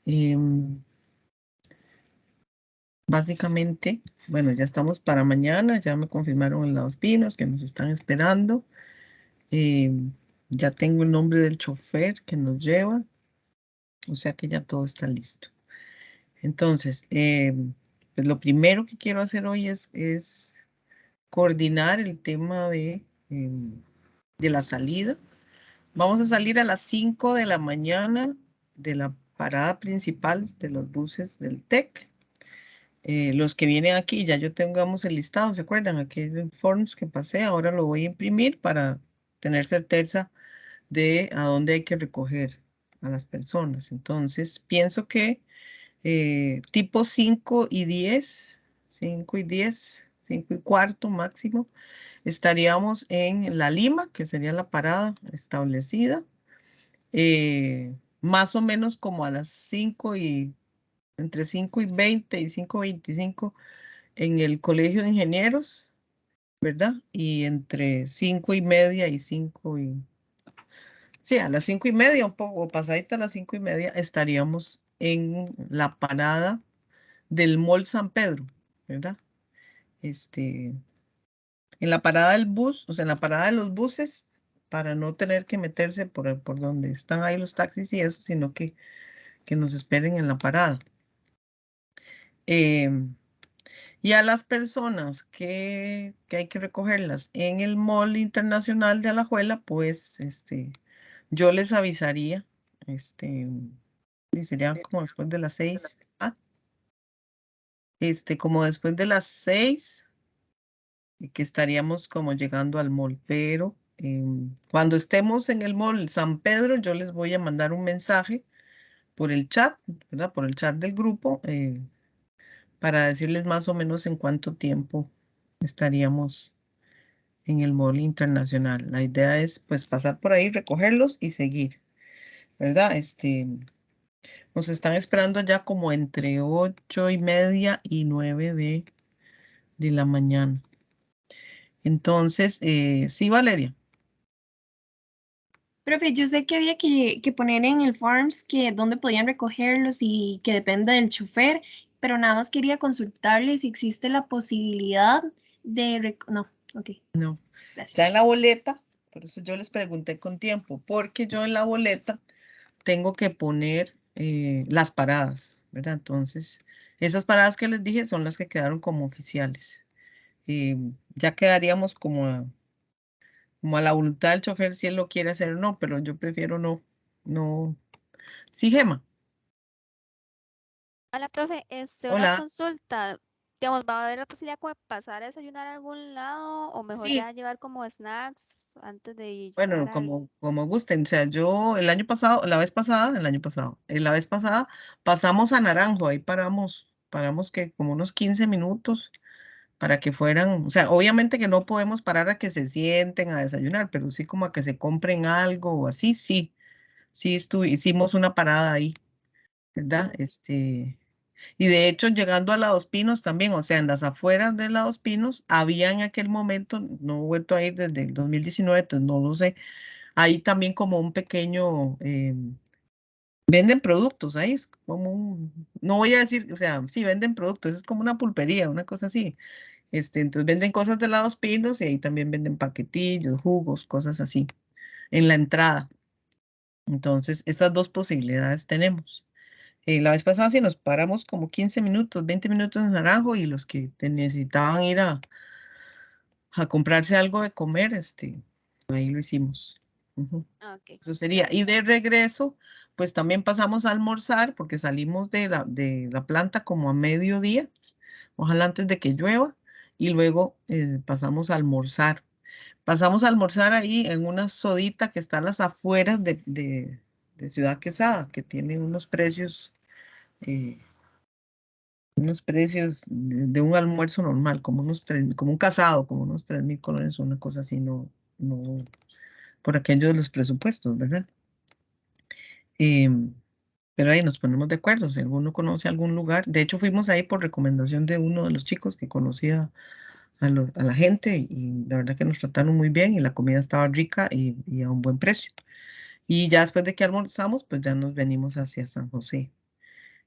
Em, Básicamente, bueno, ya estamos para mañana, ya me confirmaron en Los Pinos que nos están esperando. Ya tengo el nombre del chofer que nos lleva, o sea que ya todo está listo. Entonces, pues lo primero que quiero hacer hoy es coordinar el tema de la salida. Vamos a salir a las 5 de la mañana de la parada principal de los buses del TEC. Los que vienen aquí, ya yo tengamos el listado, ¿se acuerdan? Aquel forms que pasé, ahora lo voy a imprimir para tener certeza de a dónde hay que recoger a las personas. Entonces, pienso que tipo 5:10, 5:10, 5:15 máximo, estaríamos en La Lima, que sería la parada establecida, más o menos como a las 5 y entre 5:20 y 5:25 en el Colegio de Ingenieros, ¿verdad? Y entre 5:30 y 5 y... Sí, a las 5:30, un poco pasadita a las 5:30, estaríamos en la parada del Mall San Pedro, ¿verdad? En la parada del bus, o sea, en la parada de los buses, para no tener que meterse por donde están ahí los taxis y eso, sino que nos esperen en la parada. Em, Y a las personas que hay que recogerlas en el Mall Internacional de Alajuela, pues yo les avisaría, y sería como después de las 6, como después de las 6, y que estaríamos como llegando al mall, pero cuando estemos en el Mall San Pedro, yo les voy a mandar un mensaje por el chat, ¿verdad? Por el chat del grupo, para decirles más o menos en cuánto tiempo estaríamos en el Mall Internacional. La idea es pues pasar por ahí, recogerlos y seguir, ¿verdad? Nos están esperando ya como entre 8:30 y 9 de la mañana. Entonces, sí, Valeria. Profe, yo sé que había que poner en el forms que dónde podían recogerlos y que depende del chofer, pero nada más quería consultarle si existe la posibilidad de... No, ok, No, ya en gracias. la boleta, por eso yo les pregunté con tiempo, porque yo en la boleta tengo que poner las paradas, ¿verdad? Entonces, esas paradas que les dije son las que quedaron como oficiales. Ya quedaríamos como a la voluntad del chofer si él lo quiere hacer o no, pero yo prefiero no, no. Sí, Gema. Hola, profe, una Hola. consulta. Digamos, ¿va a haber la posibilidad como de pasar a desayunar a algún lado o mejor Sí, ya llevar como snacks antes de llegar bueno, al... como gusten. O sea, yo el año pasado, la vez pasada pasamos a Naranjo, ahí paramos que como unos 15 minutos para que fueran, o sea, obviamente que no podemos parar a que se sienten a desayunar, pero sí como a que se compren algo o así, sí, sí hicimos una parada ahí, ¿verdad? Y de hecho, llegando a Dos Pinos también, o sea, en las afueras de Dos Pinos, había en aquel momento, no he vuelto a ir desde el 2019, entonces no lo sé, ahí también como un pequeño, venden productos, ahí es como no voy a decir, o sea, sí venden productos, es como una pulpería, una cosa así. Entonces venden cosas de Dos Pinos y ahí también venden paquetillos, jugos, cosas así, en la entrada. Entonces, esas dos posibilidades tenemos. La vez pasada sí nos paramos como 15 minutos, 20 minutos en Naranjo y los que necesitaban ir a comprarse algo de comer, ahí lo hicimos. Ujú. Ah, ok, Eso sería. Y gracias. de regreso, pues también pasamos a almorzar porque salimos de la planta como a mediodía, ojalá antes de que llueva, y luego pasamos a almorzar. Pasamos a almorzar ahí en una sodita que está a las afueras de Ciudad Quesada, que tiene eh, unos precios de un almuerzo normal, como un casado, como unos 3.000 colones, una cosa así, no, no, por aquello de los presupuestos, ¿verdad? Em, pero ahí nos ponemos de acuerdo, si alguno conoce algún lugar. De hecho, fuimos ahí por recomendación de uno de los chicos que conocía a la gente y la verdad que nos trataron muy bien y la comida estaba rica y a un buen precio. Y ya después de que almorzamos, pues ya nos venimos hacia San José.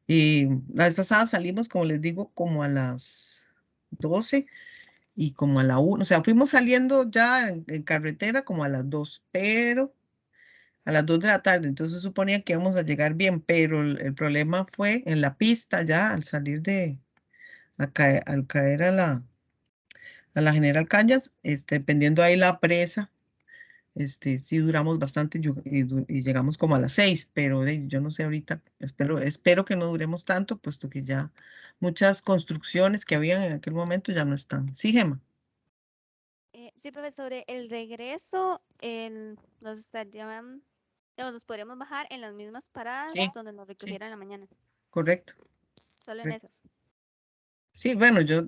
Y la vez pasada salimos, como les digo, como a las 12 y como a la 1, o sea, fuimos saliendo ya en carretera como a las 2, pero a las 2 de la tarde, entonces suponía que íbamos a llegar bien, pero el problema fue en la pista ya, al salir al caer a la General Cañas, dependiendo ahí la presa, sí duramos bastante y llegamos como a las 6, pero yo no sé ahorita, espero que no duremos tanto, puesto que ya muchas construcciones que habían en aquel momento ya no están. Sí, Gemma. Sí, profe, sobre el regreso, nos estarían, digamos, nos podríamos bajar en las mismas paradas Sí, donde nos sí, recogieron en la mañana, correcto. solo en Correcto. esas. Sí, bueno, yo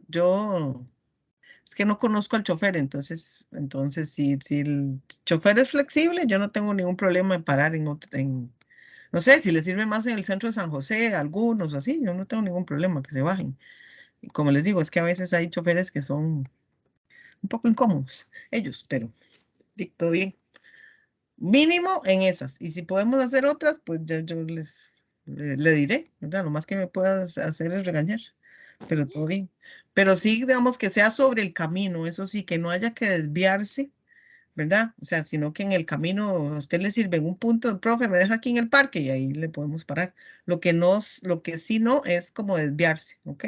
es que no conozco al chofer, entonces si el chofer es flexible, yo no tengo ningún problema en parar no sé, si les sirve más en el centro de San José, algunos así, yo no tengo ningún problema que se bajen. Y como les digo, es que a veces hay choferes que son un poco incómodos, ellos, pero todo bien. Mínimo en esas. Y si podemos hacer otras, pues ya yo le diré, ¿verdad? Lo más que me puedas hacer es regañar, pero todo bien. Pero sí, digamos que sea sobre el camino, eso sí, que no haya que desviarse, ¿verdad? O sea, sino que en el camino a usted le sirve en un punto, profe, me deja aquí en el parque y ahí le podemos parar. Lo que sí no es como desviarse, ¿ok?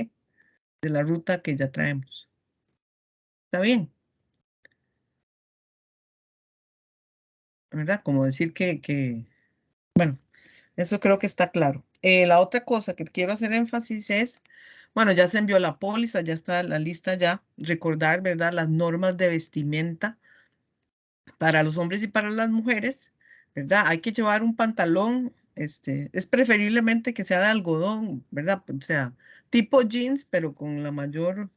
De la ruta que ya traemos. ¿Está bien? ¿Verdad? Como decir bueno, eso creo que está claro. La otra cosa que quiero hacer énfasis es, bueno, ya se envió la póliza, ya está la lista ya. Recordar, ¿verdad? Las normas de vestimenta para los hombres y para las mujeres, ¿verdad? Hay que llevar un pantalón, es preferiblemente que sea de algodón, ¿verdad? O sea, tipo jeans, pero con la mayor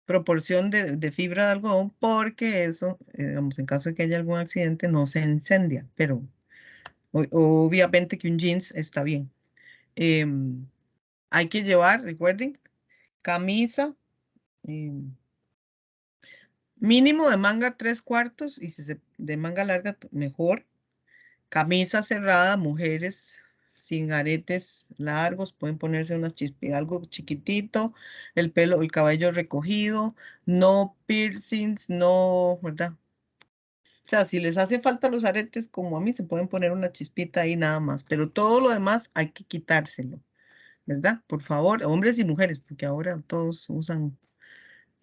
proporción de fibra de algodón, porque eso, digamos, en caso de que haya algún accidente, no se incendia, pero obviamente que un jeans está bien. Em, Hay que llevar, recuerden, camisa, em, mínimo de manga 3/4 y si de manga larga mejor. Camisa cerrada, mujeres sin aretes largos, pueden ponerse unas chispitas, algo chiquitito, el pelo, el cabello recogido, no piercings, no, ¿verdad? O sea, si les hace falta los aretes, como a mí, se pueden poner una chispita ahí nada más, pero todo lo demás hay que quitárselo, ¿verdad? Por favor, hombres y mujeres, porque ahora todos usan,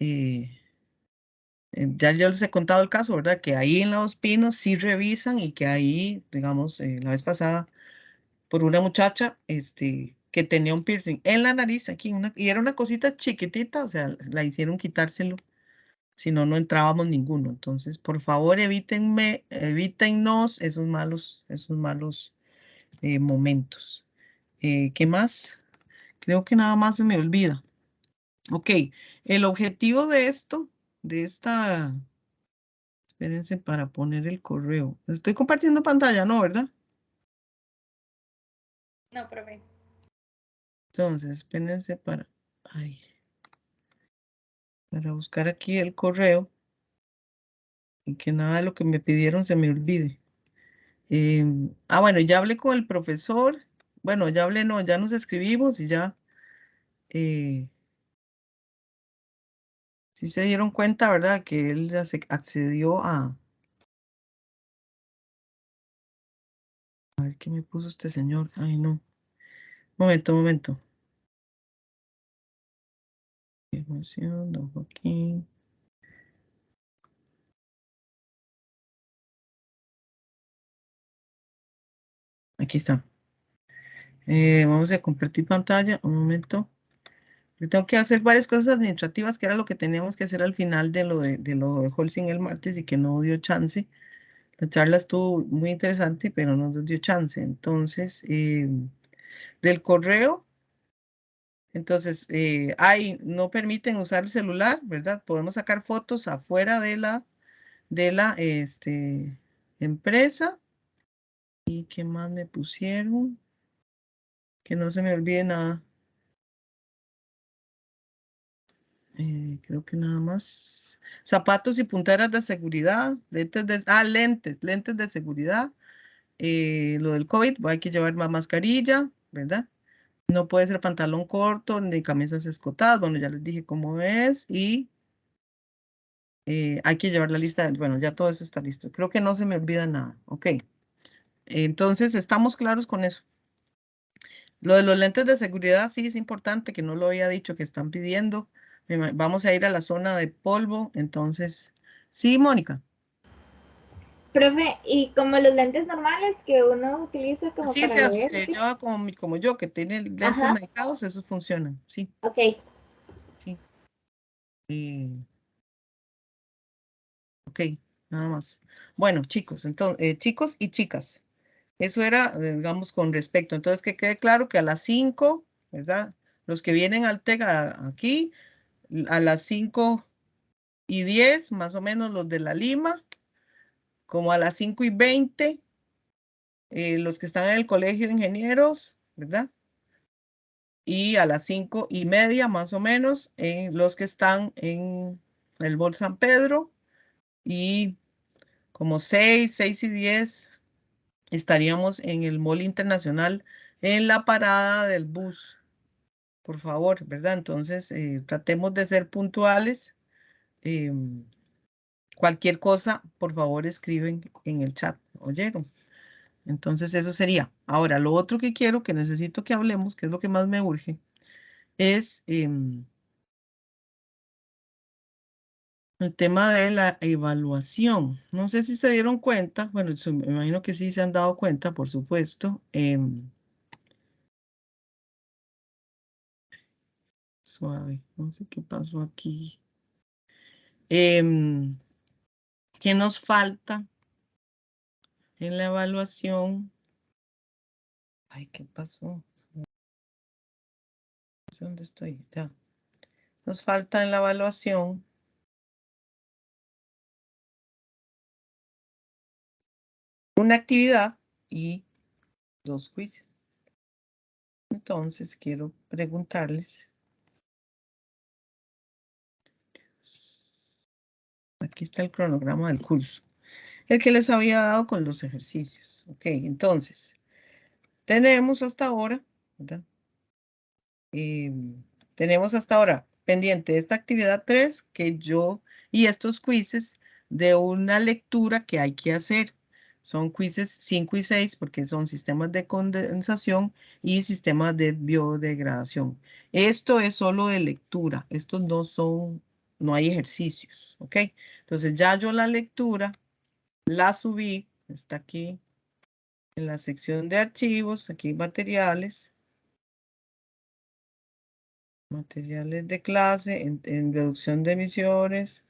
eh, ya yo les he contado el caso, ¿verdad? Que ahí en Los Pinos sí revisan y que ahí, digamos, la vez pasada, por una muchacha, que tenía un piercing en la nariz, aquí, y era una cosita chiquitita, o sea, la hicieron quitárselo, si no, no entrábamos ninguno. Entonces, por favor, evítennos esos malos momentos. ¿Qué más? Creo que nada más se me olvida. Ok, el objetivo de esto, de esta, espérense para poner el correo. Estoy compartiendo pantalla, ¿no? ¿Verdad? No, profe. Entonces, espérense ay, para buscar aquí el correo y que nada de lo que me pidieron se me olvide. Bueno, ya hablé con el profesor. Bueno, ya hablé, no, ya nos escribimos y ya, eh, sí se dieron cuenta, ¿verdad? Que él ya accedió a ver qué me puso este señor. Ay, no. Momento, momento. Información, don Joaquín. Aquí está. Vamos a compartir pantalla. Un momento. Yo tengo que hacer varias cosas administrativas, que era lo que teníamos que hacer al final de lo de Holcim el martes y que no dio chance. La charla estuvo muy interesante, pero no nos dio chance. Entonces, del correo, entonces, no permiten usar el celular, ¿verdad? Podemos sacar fotos afuera de la empresa. ¿Y qué más me pusieron? Que no se me olvide nada. Creo que nada más. Zapatos y punteras de seguridad, lentes de seguridad. Lo del COVID, hay que llevar más mascarilla, ¿verdad? No puede ser pantalón corto ni camisas escotadas. Bueno, ya les dije cómo es y hay que llevar la lista. Bueno, ya todo eso está listo. Creo que no se me olvida nada. Ok. Entonces, estamos claros con eso. Lo de los lentes de seguridad sí es importante, que no lo había dicho, que están pidiendo. Vamos a ir a la zona de polvo. Entonces, sí, Mónica. Profe, y como los lentes normales que uno utiliza como Sí, para leer, se ¿sí? lleva como yo, que tiene lentes Ajá, medicados, esos funcionan. Sí, ok. sí. Ok, nada más. Bueno, chicos, entonces, chicos y chicas, eso era, digamos, con respecto. Entonces, que quede claro que a las 5, ¿verdad? Los que vienen al TEC aquí, a las 5:10, más o menos los de la Lima, como a las 5:20, los que están en el colegio de ingenieros, ¿verdad? Y a las 5:30, más o menos, los que están en el Bol San Pedro, y como 6:10 estaríamos en el Mall Internacional en la parada del bus, por favor, ¿verdad? Entonces, tratemos de ser puntuales. Cualquier cosa, por favor, escriben en el chat, ¿oyeron? Entonces, eso sería. Ahora, lo otro que quiero, que necesito que hablemos, que es lo que más me urge, es el tema de la evaluación. No sé si se dieron cuenta, bueno, me imagino que sí se han dado cuenta, por supuesto. Suave, no sé qué pasó aquí. ¿Qué nos falta en la evaluación? Ay, ¿qué pasó? ¿Dónde estoy? Ya. Nos falta en la evaluación una actividad y 2 quizzes. Entonces, quiero preguntarles. Aquí está el cronograma del curso, el que les había dado con los ejercicios. Ok, entonces, tenemos hasta ahora, ¿verdad? Tenemos hasta ahora pendiente esta actividad 3 y estos quizzes de una lectura que hay que hacer. Son quizzes 5 y 6 porque son sistemas de condensación y sistemas de biodegradación. Esto es solo de lectura, estos no hay ejercicios, ¿ok? Entonces ya yo la lectura la subí, está aquí en la sección de archivos, aquí materiales. Materiales de clase, en reducción de emisiones,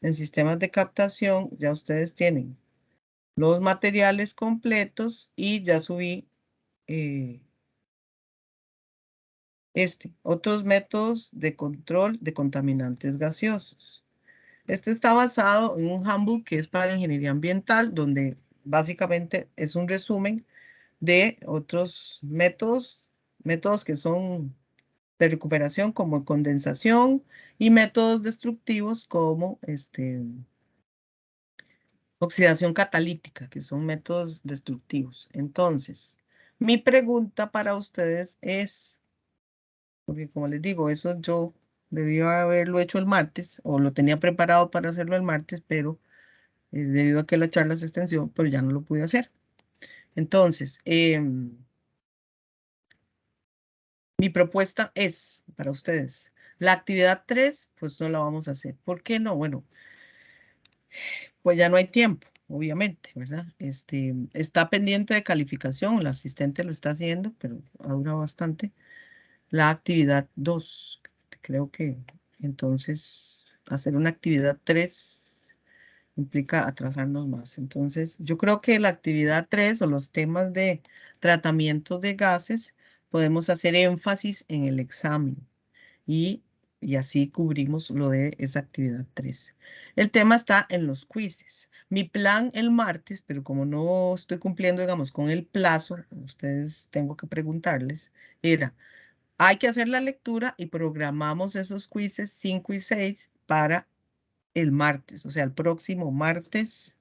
en sistemas de captación, ya ustedes tienen los materiales completos y ya subí otros métodos de control de contaminantes gaseosos. Este está basado en un handbook que es para ingeniería ambiental, donde básicamente es un resumen de otros métodos que son de recuperación como condensación y métodos destructivos como oxidación catalítica, que son métodos destructivos. Entonces, mi pregunta para ustedes es, porque como les digo, eso yo debía haberlo hecho el martes o lo tenía preparado para hacerlo el martes, pero debido a que la charla se extendió, pero ya no lo pude hacer. Entonces, mi propuesta es para ustedes, la actividad 3, pues no la vamos a hacer. ¿Por qué no? Bueno, pues ya no hay tiempo, obviamente, ¿verdad? Está pendiente de calificación, la asistente lo está haciendo, pero ha durado bastante. La actividad 2, creo que entonces hacer una actividad 3 implica atrasarnos más. Entonces, yo creo que la actividad 3 o los temas de tratamiento de gases, podemos hacer énfasis en el examen y así cubrimos lo de esa actividad 3. El tema está en los quizzes. Mi plan el martes, pero como no estoy cumpliendo, digamos, con el plazo, ustedes tengo que preguntarles, era, hay que hacer la lectura y programamos esos quizzes 5 y 6 para el martes, o sea, el próximo martes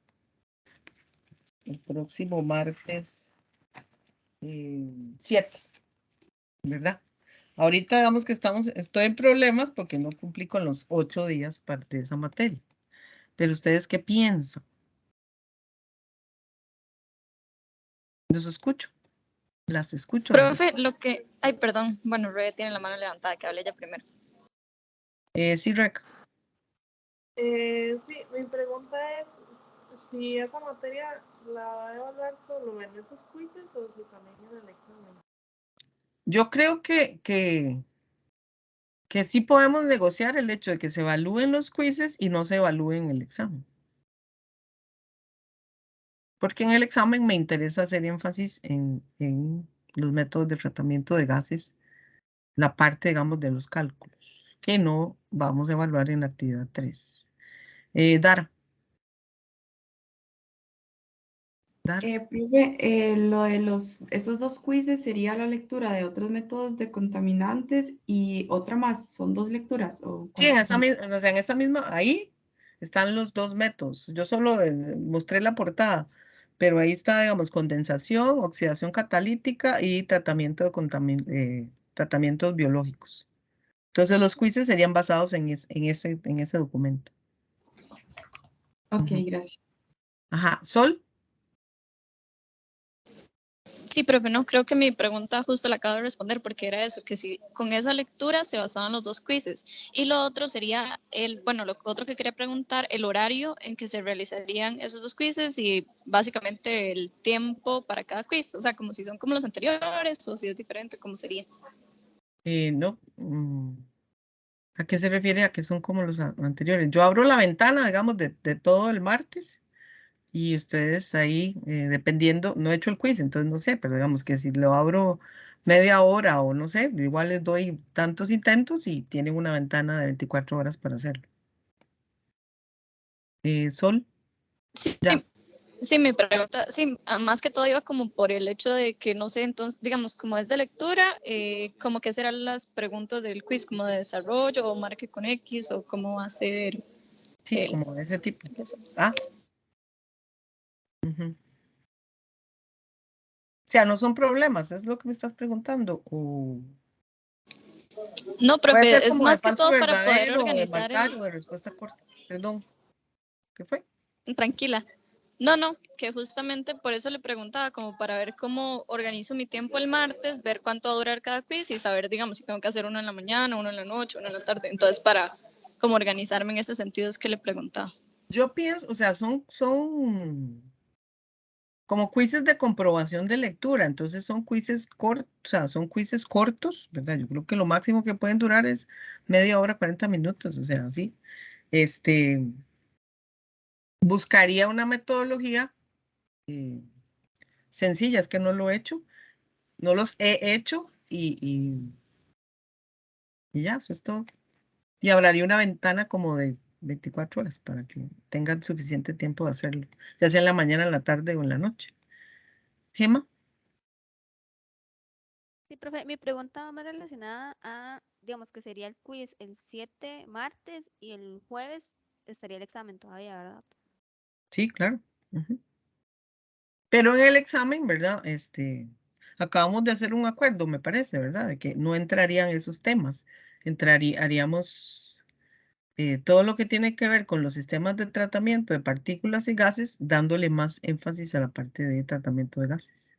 7. ¿verdad? Ahorita digamos que estoy en problemas porque no cumplí con los 8 días de esa materia. Pero ¿ustedes qué piensan? Los escucho. Las escucho. Profe, ay, perdón, bueno, Rebe tiene la mano levantada, que hable ella primero. Sí, Reca. Sí, mi pregunta es si esa materia la va a evaluar solo en esos quizzes o si también en el examen. Yo creo que sí podemos negociar el hecho de que se evalúen los quizzes y no se evalúen el examen. Porque en el examen me interesa hacer énfasis en los métodos de tratamiento de gases, la parte, digamos, de los cálculos, que no vamos a evaluar en la actividad 3. Dara. Profe, lo de esos dos quizzes sería la lectura de otros métodos de contaminantes y otra más, ¿son dos lecturas? ¿O Sí, en cuántas esa son? misma, o sea, en esa misma, ahí están los dos métodos. Yo solo mostré la portada, pero ahí está, digamos, condensación, oxidación catalítica y tratamiento de tratamientos biológicos. Entonces los quizzes serían basados en ese documento. Ok, gracias. Ajá, Sol. Sí, profe, no, creo que mi pregunta justo la acabo de responder porque era eso, que si con esa lectura se basaban los dos quizzes. Y lo otro sería, lo otro que quería preguntar, el horario en que se realizarían esos dos quizzes y básicamente el tiempo para cada quiz, o sea, como si son como los anteriores o si es diferente, ¿cómo sería? No. ¿A qué se refiere? A que son como los anteriores. Yo abro la ventana, digamos, de todo el martes. Y ustedes ahí, dependiendo, no he hecho el quiz, entonces no sé, pero digamos que si lo abro media hora o no sé, igual les doy tantos intentos y tienen una ventana de 24 horas para hacerlo. Sol, Sí, ya. sí, mi pregunta, sí, más que todo iba como por el hecho de que, no sé, entonces, digamos, como es de lectura, como que serán las preguntas del quiz, como de desarrollo o marque con X o cómo va a ser Sí, como de ese tipo. eso. Ah. Ujú. O sea, no son problemas, es lo que me estás preguntando. O No, puede ser profe, es como de más que falso todo para poder verdadero, o de organizar marcar, o de respuesta corta. Perdón, ¿qué fue? Tranquila. No, que justamente por eso le preguntaba, como para ver cómo organizo mi tiempo el martes, ver cuánto va a durar cada quiz y saber, digamos, si tengo que hacer uno en la mañana, uno en la noche, uno en la tarde. Entonces, para como organizarme en ese sentido es que le preguntaba. Yo pienso, o sea, son como quizzes de comprobación de lectura, entonces son quizzes cortos, o sea, son quizzes cortos, ¿verdad? Yo creo que lo máximo que pueden durar es media hora, 40 minutos, o sea, así. Buscaría una metodología sencilla, es que no lo he hecho, no los he hecho y ya, eso es todo. Y hablaría una ventana como de 24 horas para que tengan suficiente tiempo de hacerlo, ya sea en la mañana, en la tarde o en la noche. Gema. Sí, profe, mi pregunta va más relacionada a, digamos que sería el quiz el 7 martes y el jueves estaría el examen todavía, ¿verdad? Sí, claro. Ujú. Pero en el examen, ¿verdad? Acabamos de hacer un acuerdo, me parece, ¿verdad? De que no entrarían esos temas. Haríamos todo lo que tiene que ver con los sistemas de tratamiento de partículas y gases, dándole más énfasis a la parte de tratamiento de gases.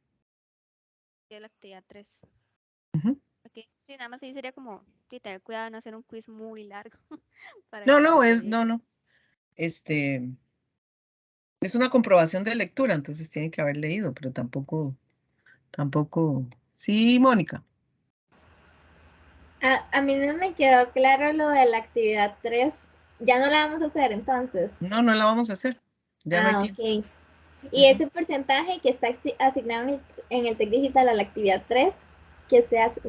De la actividad 3. Ujú. Ok, sí, nada más ahí sería como sí, tener cuidado de no hacer un quiz muy largo para No, que no, esté bien. no. Este, es una comprobación de lectura, entonces tienen que haber leído, pero tampoco. Sí, Mónica. A mí no me quedó claro lo de la actividad 3. Ya no la vamos a hacer entonces. No, no la vamos a hacer. Ya no hay tiempo. Ok. Y Ujú. ese porcentaje que está asignado en el TEC Digital a la actividad 3, ¿qué se hace?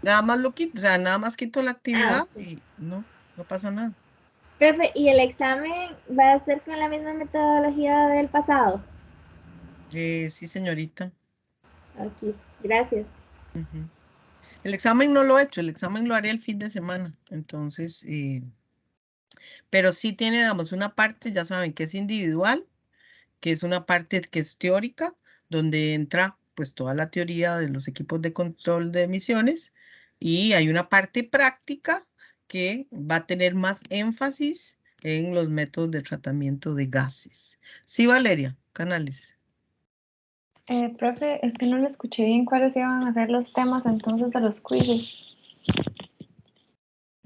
Nada más lo quito, o sea, nada más quito la Ah, actividad ok. y no pasa nada. Profe, ¿y el examen va a ser con la misma metodología del pasado? Sí, señorita. Aquí, gracias. Ujú. El examen no lo he hecho, el examen lo haré el fin de semana. Entonces, pero sí tiene, digamos, una parte, ya saben, que es individual, que es una parte que es teórica, donde entra pues toda la teoría de los equipos de control de emisiones y hay una parte práctica que va a tener más énfasis en los métodos de tratamiento de gases. Sí, Valeria, Canales. Profe, es que no le escuché bien cuáles iban a ser los temas entonces de los quizzes.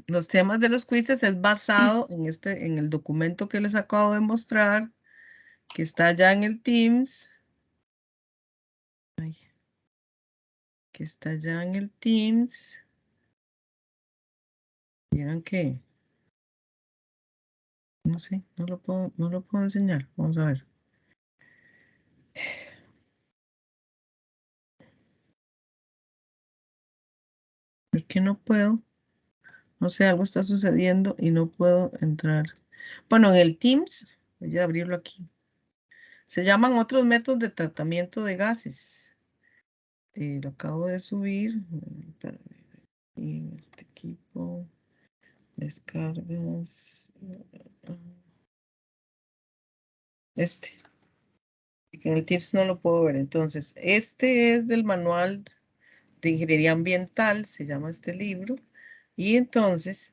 Los temas de los quizzes es basado en el documento que les acabo de mostrar, que está ya en el Teams. Ay, que está ya en el Teams. Vieran que, no sé, no lo puedo enseñar. Vamos a ver. ¿Por qué no puedo? No sé, algo está sucediendo y no puedo entrar. Bueno, en el Teams, voy a abrirlo aquí. Se llaman otros métodos de tratamiento de gases. Lo acabo de subir. Y en este equipo, descargas. Este. En el Teams no lo puedo ver. Entonces, este es del manual de ingeniería ambiental, se llama este libro. Y entonces,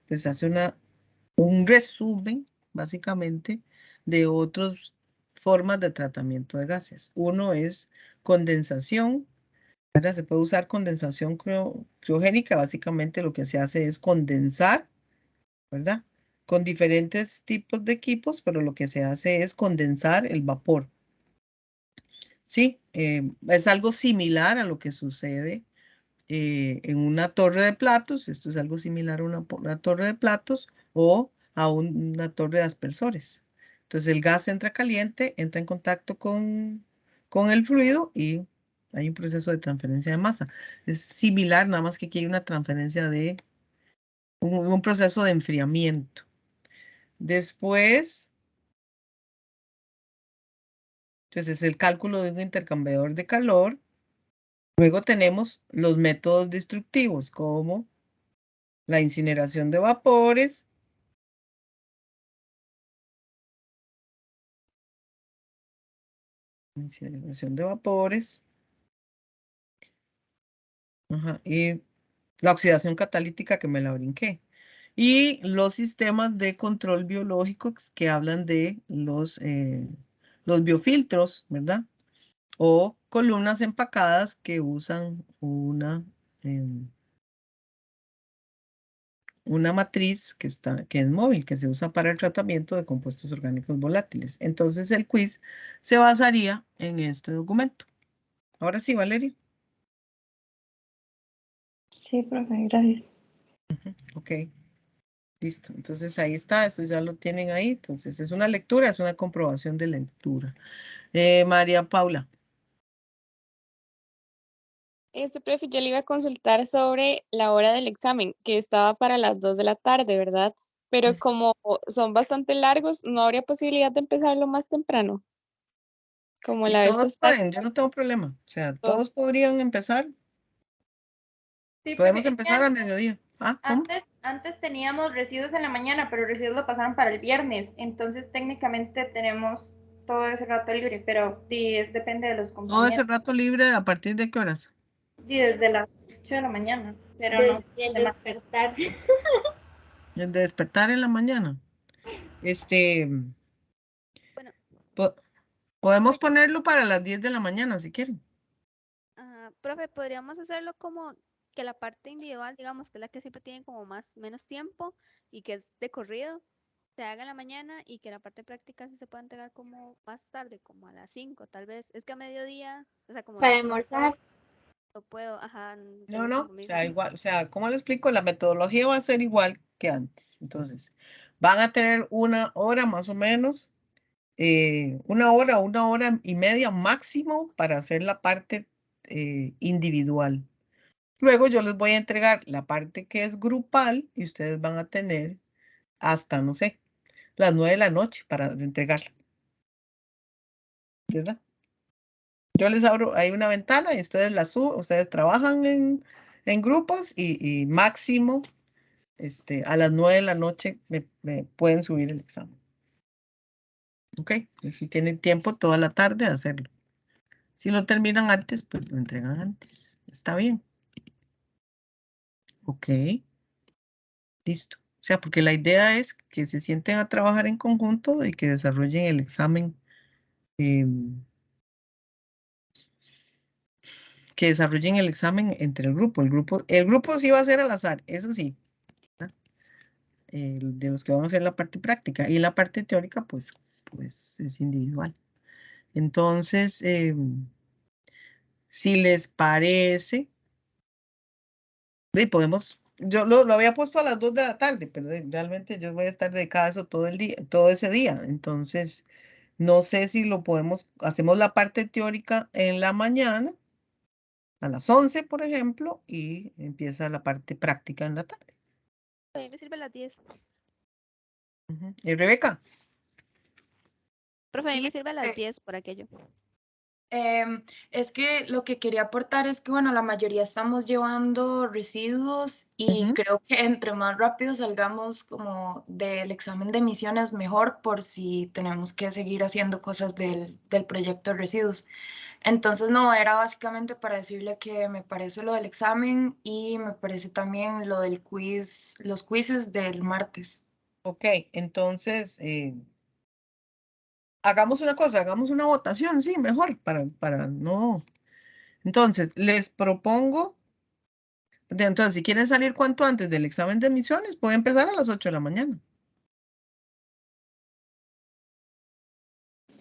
pues hace un resumen, básicamente, de otras formas de tratamiento de gases. Uno es condensación, ¿verdad? Se puede usar condensación criogénica. Básicamente lo que se hace es condensar, ¿verdad? Con diferentes tipos de equipos, pero lo que se hace es condensar el vapor. Sí, es algo similar a lo que sucede en una torre de platos. Esto es algo similar a una torre de platos o a una torre de aspersores. Entonces el gas entra caliente, entra en contacto con el fluido y hay un proceso de transferencia de masa. Es similar, nada más que aquí hay una transferencia de un proceso de enfriamiento. Después, entonces el cálculo de un intercambiador de calor. Luego tenemos los métodos destructivos como la incineración de vapores, ajá, y la oxidación catalítica que me la brinqué. Y los sistemas de control biológico que hablan de los biofiltros, ¿verdad? O columnas empacadas que usan una matriz que es móvil, que se usa para el tratamiento de compuestos orgánicos volátiles. Entonces el quiz se basaría en este documento. Ahora sí, Valeria. Sí, profe, gracias. Ok, listo. Entonces ahí está, eso ya lo tienen ahí. Entonces es una lectura, es una comprobación de lectura. María Paula. Profe, yo le iba a consultar sobre la hora del examen, que estaba para las 2 de la tarde, ¿verdad? Pero como son bastante largos, ¿no habría posibilidad de empezarlo más temprano? Como Y la vez todos pasada. pueden, yo no tengo problema. O sea, todos podrían empezar. Sí, Podemos profe, es que empezar al mediodía. Ah, ¿cómo? antes teníamos residuos en la mañana, pero residuos lo pasaron para el viernes. Entonces, técnicamente tenemos todo ese rato libre, pero sí, depende de los Todo ese compañeros. rato libre, ¿a partir de qué horas? Sí, desde las 8 de la mañana, pero no sé. Desde el despertar. El de despertar en la mañana. Bueno, Podemos ponerlo para las 10 de la mañana, si quieren. profe, podríamos hacerlo como que la parte individual, digamos, que es la que siempre tiene como menos tiempo y que es de corrido, se haga en la mañana y que la parte práctica sí se pueda entregar como más tarde, como a las 5, tal vez. Es que a mediodía, o sea, como Para almorzar. no puedo, ajá, No, tengo no, o compromiso. sea, igual, o sea, ¿cómo le explico? La metodología va a ser igual que antes. Entonces, van a tener una hora más o menos, una hora y media máximo para hacer la parte individual. Luego yo les voy a entregar la parte que es grupal y ustedes van a tener hasta, no sé, las 9 de la noche para entregarla. ¿Verdad? Yo les abro, hay una ventana y ustedes la suben, ustedes trabajan en grupos y máximo a las 9 de la noche me pueden subir el examen. ¿Ok? Y si tienen tiempo toda la tarde de hacerlo. Si lo terminan antes, pues lo entregan antes. Está bien. Ok, listo. O sea, porque la idea es que se sienten a trabajar en conjunto y que desarrollen el examen. Que desarrollen el examen entre el grupo. El grupo sí va a ser al azar, eso sí. De los que van a hacer la parte práctica. Y la parte teórica, pues es individual. Entonces, si les parece, podemos, yo lo había puesto a las 2 de la tarde, pero realmente yo voy a estar dedicada a eso todo el día, todo ese día. Entonces, no sé si lo podemos, hacemos la parte teórica en la mañana, a las 11, por ejemplo, y empieza la parte práctica en la tarde. A mí me sirve a las 10. ¿Y Rebeca? Profe, a mí Sí, me sirve a las 10 por aquello. Es que lo que quería aportar es que, bueno, la mayoría estamos llevando residuos y Ujú. creo que entre más rápido salgamos como del examen de emisiones, mejor por si tenemos que seguir haciendo cosas del proyecto de residuos. Entonces, no, era básicamente para decirle que me parece lo del examen y me parece también lo del quiz, los quizzes del martes. Ok, entonces, hagamos una cosa, hagamos una votación, sí, mejor, para no. Entonces, les propongo, entonces, si quieren salir cuanto antes del examen de admisiones, pueden empezar a las 8 de la mañana.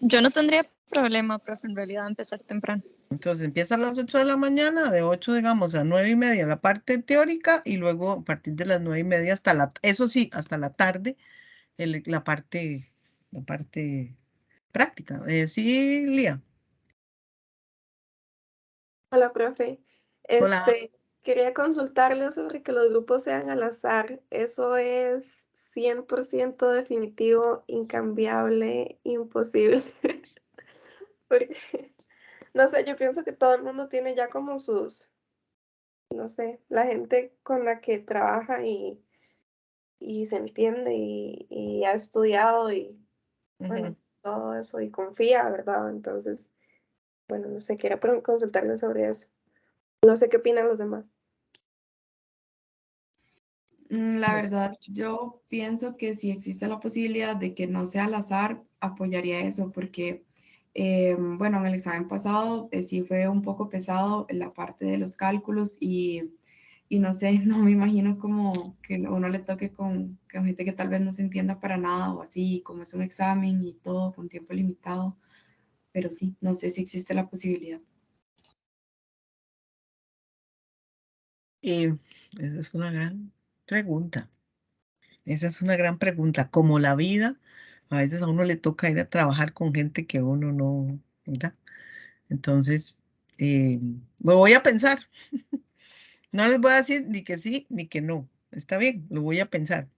Yo no tendría problema, profe, en realidad empezar temprano. Entonces, empieza a las 8 de la mañana, de 8, digamos, a 9:30 la parte teórica y luego a partir de las 9:30 eso sí, hasta la tarde, la parte práctica. Sí, Lía. Hola, profe. Hola. Quería consultarle sobre que los grupos sean al azar. ¿Eso es 100% definitivo, incambiable, imposible? Porque, no sé, yo pienso que todo el mundo tiene ya como no sé, la gente con la que trabaja y se entiende y ha estudiado y, bueno, todo eso y confía, ¿verdad? Entonces, bueno, no sé, quería consultarle sobre eso. No sé qué opinan los demás. La verdad, yo pienso que si existe la posibilidad de que no sea al azar, apoyaría eso, porque, bueno, en el examen pasado sí fue un poco pesado en la parte de los cálculos y no sé, no me imagino como que uno le toque con gente que tal vez no se entienda para nada o así, como es un examen y todo con tiempo limitado, pero sí, no sé si existe la posibilidad. Esa es una gran pregunta. Esa es una gran pregunta. Como la vida, a veces a uno le toca ir a trabajar con gente que uno no, ¿verdad? Entonces, lo voy a pensar. No les voy a decir ni que sí ni que no. Está bien, lo voy a pensar.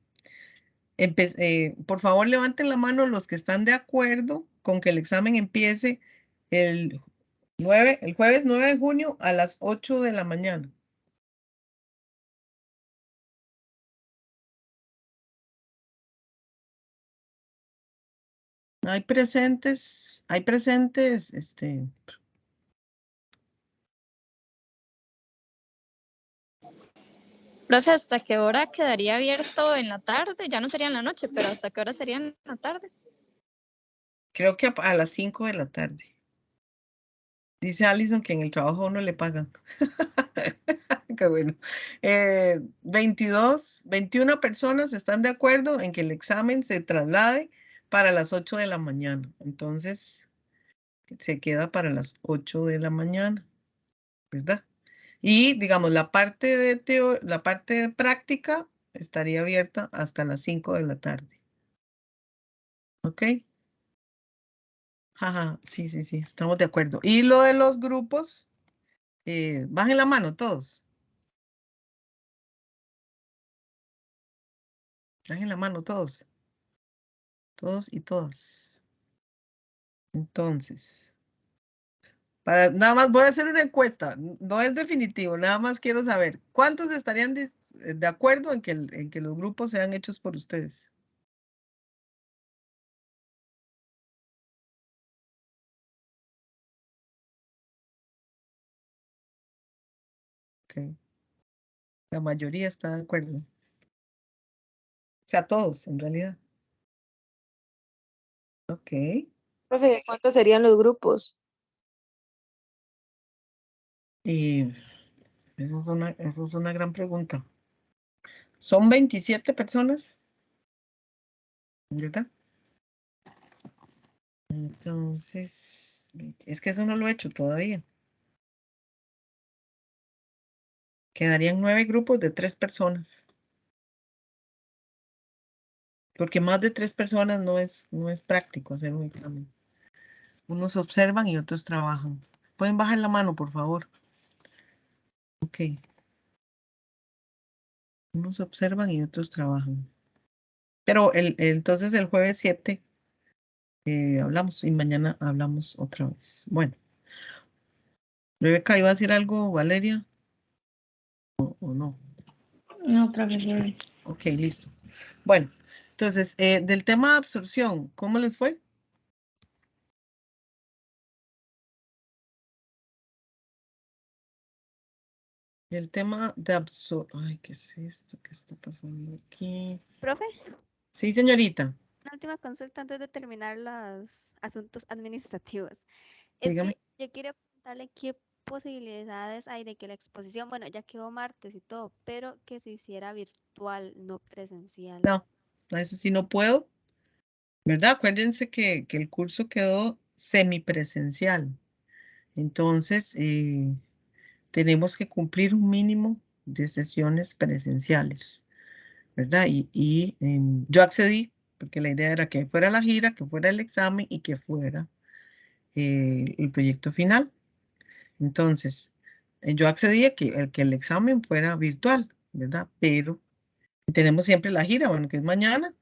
Por favor, levanten la mano los que están de acuerdo con que el examen empiece el el jueves 9 de junio a las 8 de la mañana. Hay presentes, Profe, ¿hasta qué hora quedaría abierto en la tarde? Ya no sería en la noche, pero ¿hasta qué hora sería en la tarde? creo que a las 5 de la tarde. Dice Alison que en el trabajo a uno le pagan. Qué bueno. 21 personas están de acuerdo en que el examen se traslade para las 8 de la mañana. Entonces, se queda para las 8 de la mañana, ¿verdad? Y digamos, la parte de práctica estaría abierta hasta las 5 de la tarde. ¿Ok? Ajá, sí, sí, sí, estamos de acuerdo. Y lo de los grupos, bajen la mano todos. Bajen la mano todos. Todos y todas. Entonces, nada más voy a hacer una encuesta. No es definitivo, nada más quiero saber cuántos estarían de acuerdo en que los grupos sean hechos por ustedes. Ok. La mayoría está de acuerdo. O sea, todos, en realidad. Ok. Profe, ¿cuántos serían los grupos? Y eso es una gran pregunta. Son 27 personas, ¿verdad? Entonces, es que eso no lo he hecho todavía. Quedarían 9 grupos de 3 personas. Porque más de 3 personas no es práctico hacer un examen. Unos observan y otros trabajan. ¿Pueden bajar la mano, por favor? Ok. Unos observan y otros trabajan. Pero entonces el jueves 7 hablamos y mañana hablamos otra vez. Bueno. Rebeca, ¿iba a decir algo, Valeria? ¿O no? No, profesor. Ok, listo. Bueno, entonces, del tema de absorción, ¿cómo les fue? El tema de absorción. Ay, ¿qué es esto? ¿Qué está pasando aquí? Profe, Sí, señorita. una última consulta antes de terminar los asuntos administrativos. Es Dígame. que yo quería preguntarle qué posibilidades hay de que la exposición, bueno, ya quedó martes y todo, pero que se hiciera virtual, no presencial. No, a eso sí no puedo, ¿verdad? Acuérdense que el curso quedó semipresencial. Entonces, tenemos que cumplir un mínimo de sesiones presenciales, ¿verdad? Yo accedí, porque la idea era que fuera la gira, que fuera el examen y que fuera el proyecto final. Entonces, yo accedí a que el examen fuera virtual, ¿verdad? Pero tenemos siempre la gira, bueno, que es mañana,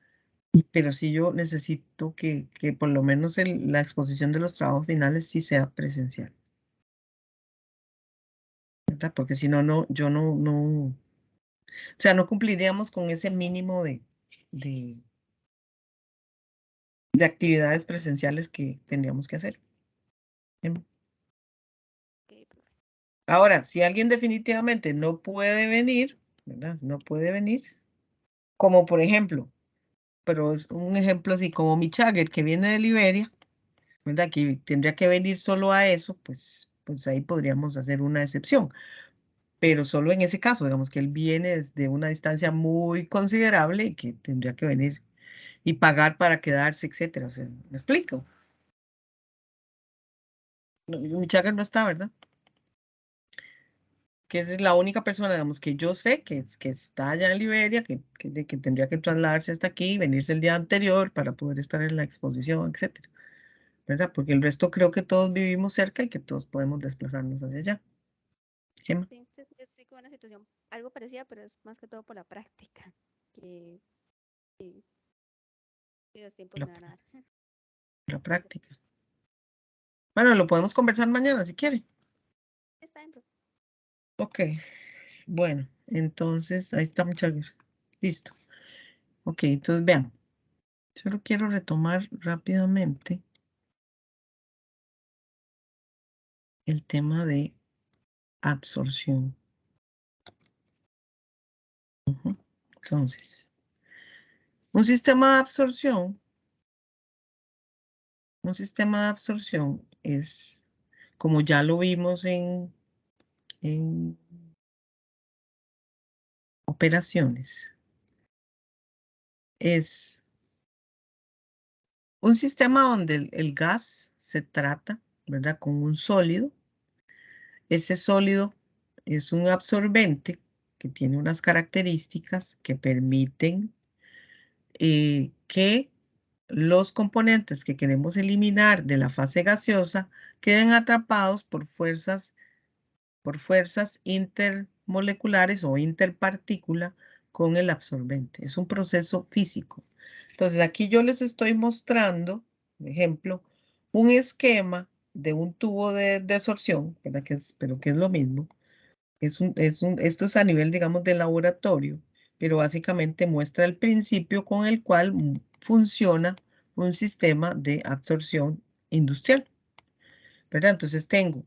pero sí yo necesito que por lo menos la exposición de los trabajos finales sí sea presencial, ¿verdad? Porque si no, o sea, no cumpliríamos con ese mínimo de, de actividades presenciales que tendríamos que hacer. Bien. Ok, profe. Ahora, si alguien definitivamente no puede venir, ¿verdad? No puede venir, como por ejemplo, pero es un ejemplo así como Mick Jagger, que viene de Liberia, ¿verdad? Que tendría que venir solo a eso, pues ahí podríamos hacer una excepción. Pero solo en ese caso, digamos que él viene desde una distancia muy considerable y que tendría que venir y pagar para quedarse, etcétera. O sea, ¿me explico? Mick Jagger no está, ¿verdad? Que esa es la única persona, digamos, que yo sé que está allá en Liberia, que tendría que trasladarse hasta aquí, venirse el día anterior para poder estar en la exposición, etcétera, ¿verdad? Porque el resto creo que todos vivimos cerca y que todos podemos desplazarnos hacia allá. Gemma, Sí, sí, yo estoy con una situación algo parecida, pero es más que todo por la práctica, que sí, sí, los tiempos la, me van a dar. la Gracias. práctica. Bueno, lo podemos conversar mañana si quiere. Está bien, profe. Ok, bueno, entonces ahí está, muchas gracias. Listo. Ok, entonces vean, solo quiero retomar rápidamente el tema de absorción. Entonces, un sistema de absorción es, como ya lo vimos en operaciones, es un sistema donde el gas se trata, ¿verdad? Con un sólido. Ese sólido es un absorbente que tiene unas características que permiten que los componentes que queremos eliminar de la fase gaseosa queden atrapados por fuerzas intermoleculares o interpartícula con el absorbente. Es un proceso físico. Entonces, aquí yo les estoy mostrando, por ejemplo, un esquema de un tubo de desorción, ¿verdad? Pero que es lo mismo. Esto es a nivel, digamos, de laboratorio, pero básicamente muestra el principio con el cual funciona un sistema de absorción industrial, ¿verdad? Entonces tengo,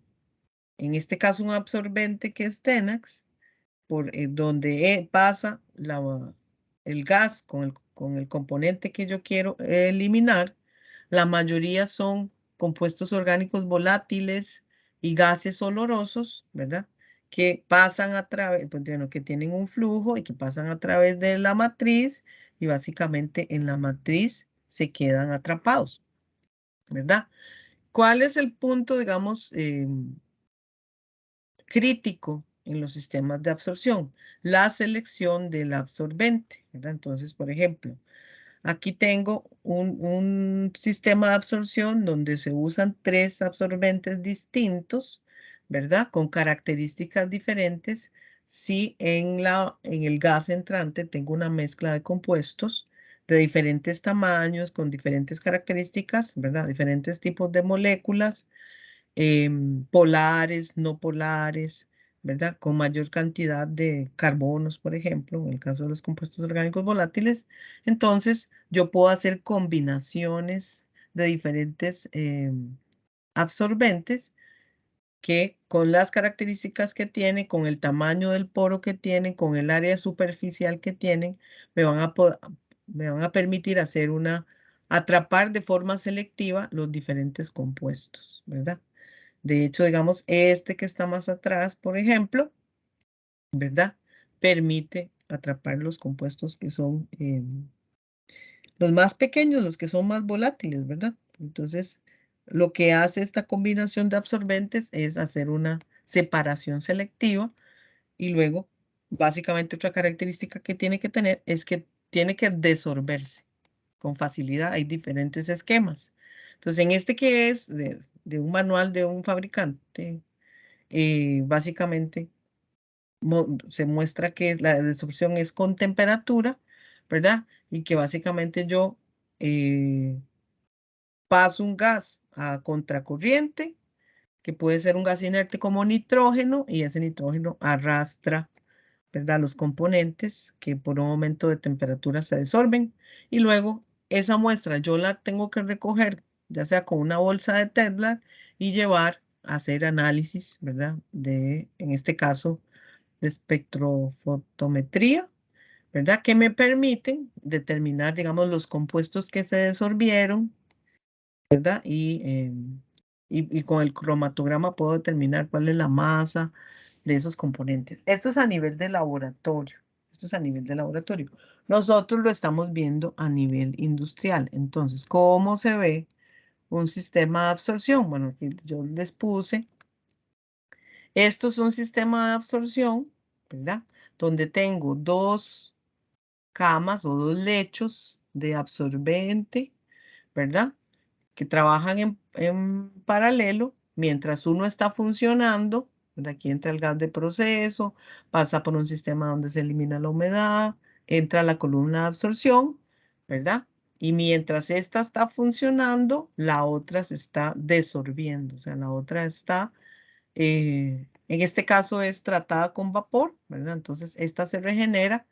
en este caso, un absorbente que es Tenax, por donde pasa el gas con el componente que yo quiero eliminar, la mayoría son compuestos orgánicos volátiles y gases olorosos, ¿verdad? Que pasan a través, pues, bueno, que tienen un flujo y que pasan a través de la matriz y básicamente en la matriz se quedan atrapados, ¿verdad? ¿Cuál es el punto, digamos, crítico en los sistemas de absorción? La selección del absorbente, ¿verdad? Entonces, por ejemplo, aquí tengo un sistema de absorción donde se usan 3 absorbentes distintos, ¿verdad? Con características diferentes. Si en el gas entrante tengo una mezcla de compuestos de diferentes tamaños, con diferentes características, ¿verdad? Diferentes tipos de moléculas, polares, no polares, ¿verdad? Con mayor cantidad de carbonos, por ejemplo, en el caso de los compuestos orgánicos volátiles. Entonces, yo puedo hacer combinaciones de diferentes absorbentes que con las características que tienen, con el tamaño del poro que tienen, con el área superficial que tienen, me van a permitir hacer atrapar de forma selectiva los diferentes compuestos, ¿verdad? De hecho, digamos, este que está más atrás, por ejemplo, ¿verdad? Permite atrapar los compuestos que son los más pequeños, los que son más volátiles, ¿verdad? Entonces, lo que hace esta combinación de absorbentes es hacer una separación selectiva y luego, básicamente, otra característica que tiene que tener es que tiene que desorberse con facilidad. Hay diferentes esquemas. Entonces, en este que es de un manual de un fabricante, básicamente se muestra que la desorción es con temperatura, ¿verdad? Y que básicamente yo paso un gas a contracorriente, que puede ser un gas inerte como nitrógeno, y ese nitrógeno arrastra, ¿verdad? Los componentes que por un aumento de temperatura se desorben. Y luego esa muestra yo la tengo que recoger, ya sea con una bolsa de Tedlar, y llevar a hacer análisis, ¿verdad? En este caso, de espectrofotometría, ¿verdad? Que me permiten determinar, digamos, los compuestos que se desorbieron, ¿verdad? Y con el cromatograma puedo determinar cuál es la masa de esos componentes. Esto es a nivel de laboratorio. Esto es a nivel de laboratorio. Nosotros lo estamos viendo a nivel industrial. Entonces, ¿cómo se ve un sistema de absorción? Bueno, aquí yo les puse. Esto es un sistema de absorción, ¿verdad? Donde tengo 2 camas o 2 lechos de absorbente, ¿verdad? Que trabajan en paralelo mientras uno está funcionando. ¿Verdad? Aquí entra el gas de proceso, pasa por un sistema donde se elimina la humedad, entra la columna de absorción, ¿verdad? Y mientras esta está funcionando, la otra se está desorbiendo, o sea, la otra está, en este caso es tratada con vapor, ¿verdad? Entonces, esta se regenera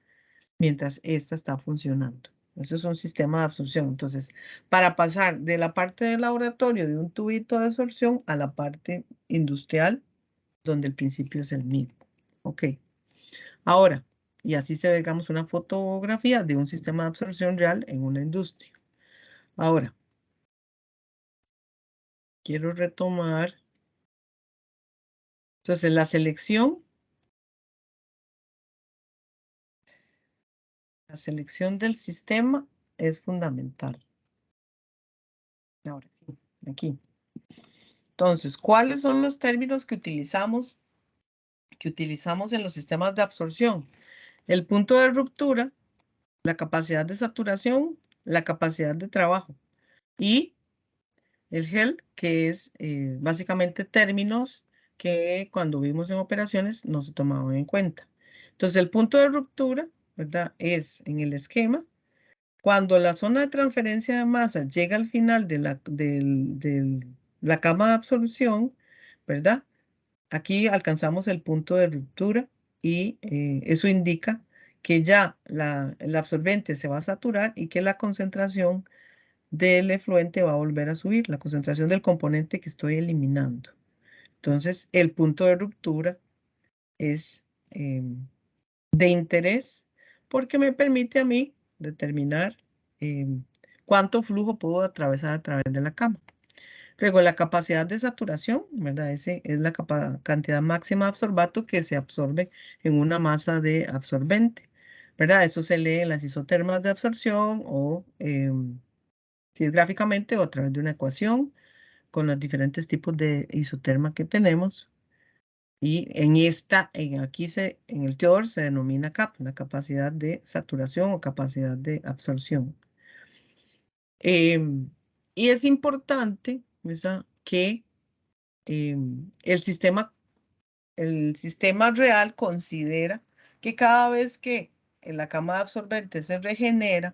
mientras esta está funcionando. Eso es un sistema de absorción. Entonces, para pasar de la parte del laboratorio de un tubito de absorción a la parte industrial, donde el principio es el mismo. Ok. Ahora, y así se ve, digamos, una fotografía de un sistema de absorción real en una industria. Ahora, quiero retomar. Entonces, la selección del sistema es fundamental. Ahora sí, aquí. Entonces, ¿cuáles son los términos que utilizamos en los sistemas de absorción? El punto de ruptura, la capacidad de saturación, la capacidad de trabajo y el GEL, que es básicamente términos que cuando vimos en operaciones no se tomaban en cuenta. Entonces, el punto de ruptura, ¿verdad? Es en el esquema cuando la zona de transferencia de masa llega al final de la cama de absorción, ¿verdad? Aquí alcanzamos el punto de ruptura y eso indica que ya el absorbente se va a saturar y que la concentración del efluente va a volver a subir, la concentración del componente que estoy eliminando. Entonces, el punto de ruptura es de interés porque me permite a mí determinar cuánto flujo puedo atravesar a través de la cama. Luego, la capacidad de saturación, ¿verdad? Ese es la cantidad máxima de absorbato que se absorbe en una masa de absorbente, ¿verdad? Eso se lee en las isotermas de absorción o si es gráficamente o a través de una ecuación con los diferentes tipos de isoterma que tenemos. Y en el TEOR se denomina CAP, la capacidad de saturación o capacidad de absorción. Y es importante, ¿verdad?, que el sistema real considera que cada vez que la cama de absorbente se regenera,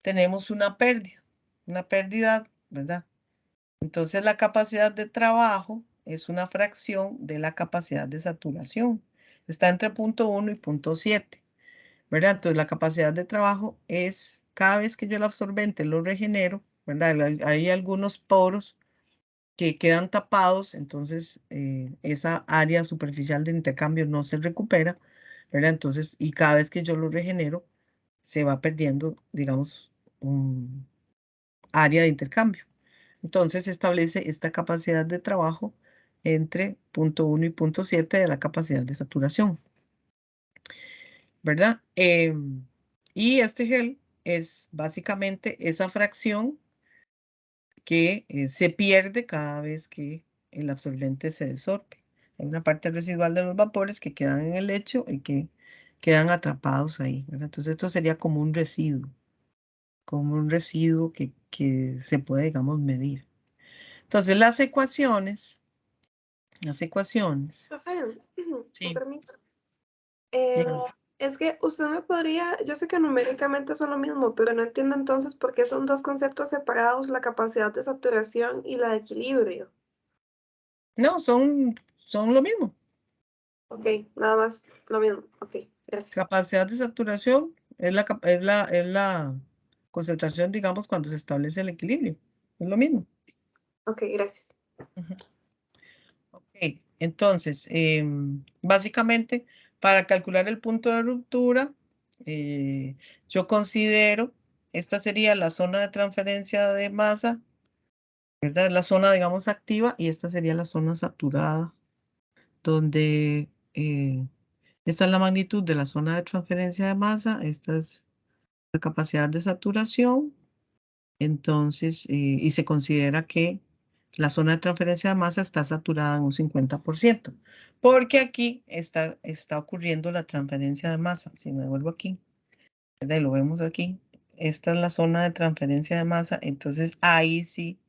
tenemos una pérdida, ¿verdad? Entonces la capacidad de trabajo es una fracción de la capacidad de saturación. Está entre 0.1 y 0.7, ¿verdad? Entonces la capacidad de trabajo es cada vez que yo el absorbente lo regenero, ¿verdad? Hay algunos poros que quedan tapados, entonces esa área superficial de intercambio no se recupera, ¿verdad? Entonces, y cada vez que yo lo regenero, se va perdiendo, digamos, un área de intercambio. Entonces, se establece esta capacidad de trabajo entre 0.1 y 0.7 de la capacidad de saturación, ¿verdad? Y este gel es básicamente esa fracción que se pierde cada vez que el absorbente se desorbe. Hay una parte residual de los vapores que quedan en el lecho y que quedan atrapados ahí, ¿verdad? Entonces esto sería como un residuo que se puede, digamos, medir. Entonces las ecuaciones, Profe, con sí, permiso. dígame. Es que usted me podría, yo sé que numéricamente son lo mismo, pero no entiendo entonces por qué son dos conceptos separados, la capacidad de saturación y la de equilibrio. No, son lo mismo. Ok, nada más lo mismo. Ok, gracias. Capacidad de saturación es la concentración, digamos, cuando se establece el equilibrio. Es lo mismo. Ok, gracias. Ok, entonces, básicamente, para calcular el punto de ruptura, yo considero, esta sería la zona de transferencia de masa, ¿verdad? La zona, digamos, activa, y esta sería la zona saturada, donde esta es la magnitud de la zona de transferencia de masa, esta es la capacidad de saturación, entonces, y se considera que la zona de transferencia de masa está saturada en un 50%, porque aquí está ocurriendo la transferencia de masa. Si me vuelvo aquí, ¿verdad? Y lo vemos aquí, esta es la zona de transferencia de masa, entonces ahí sí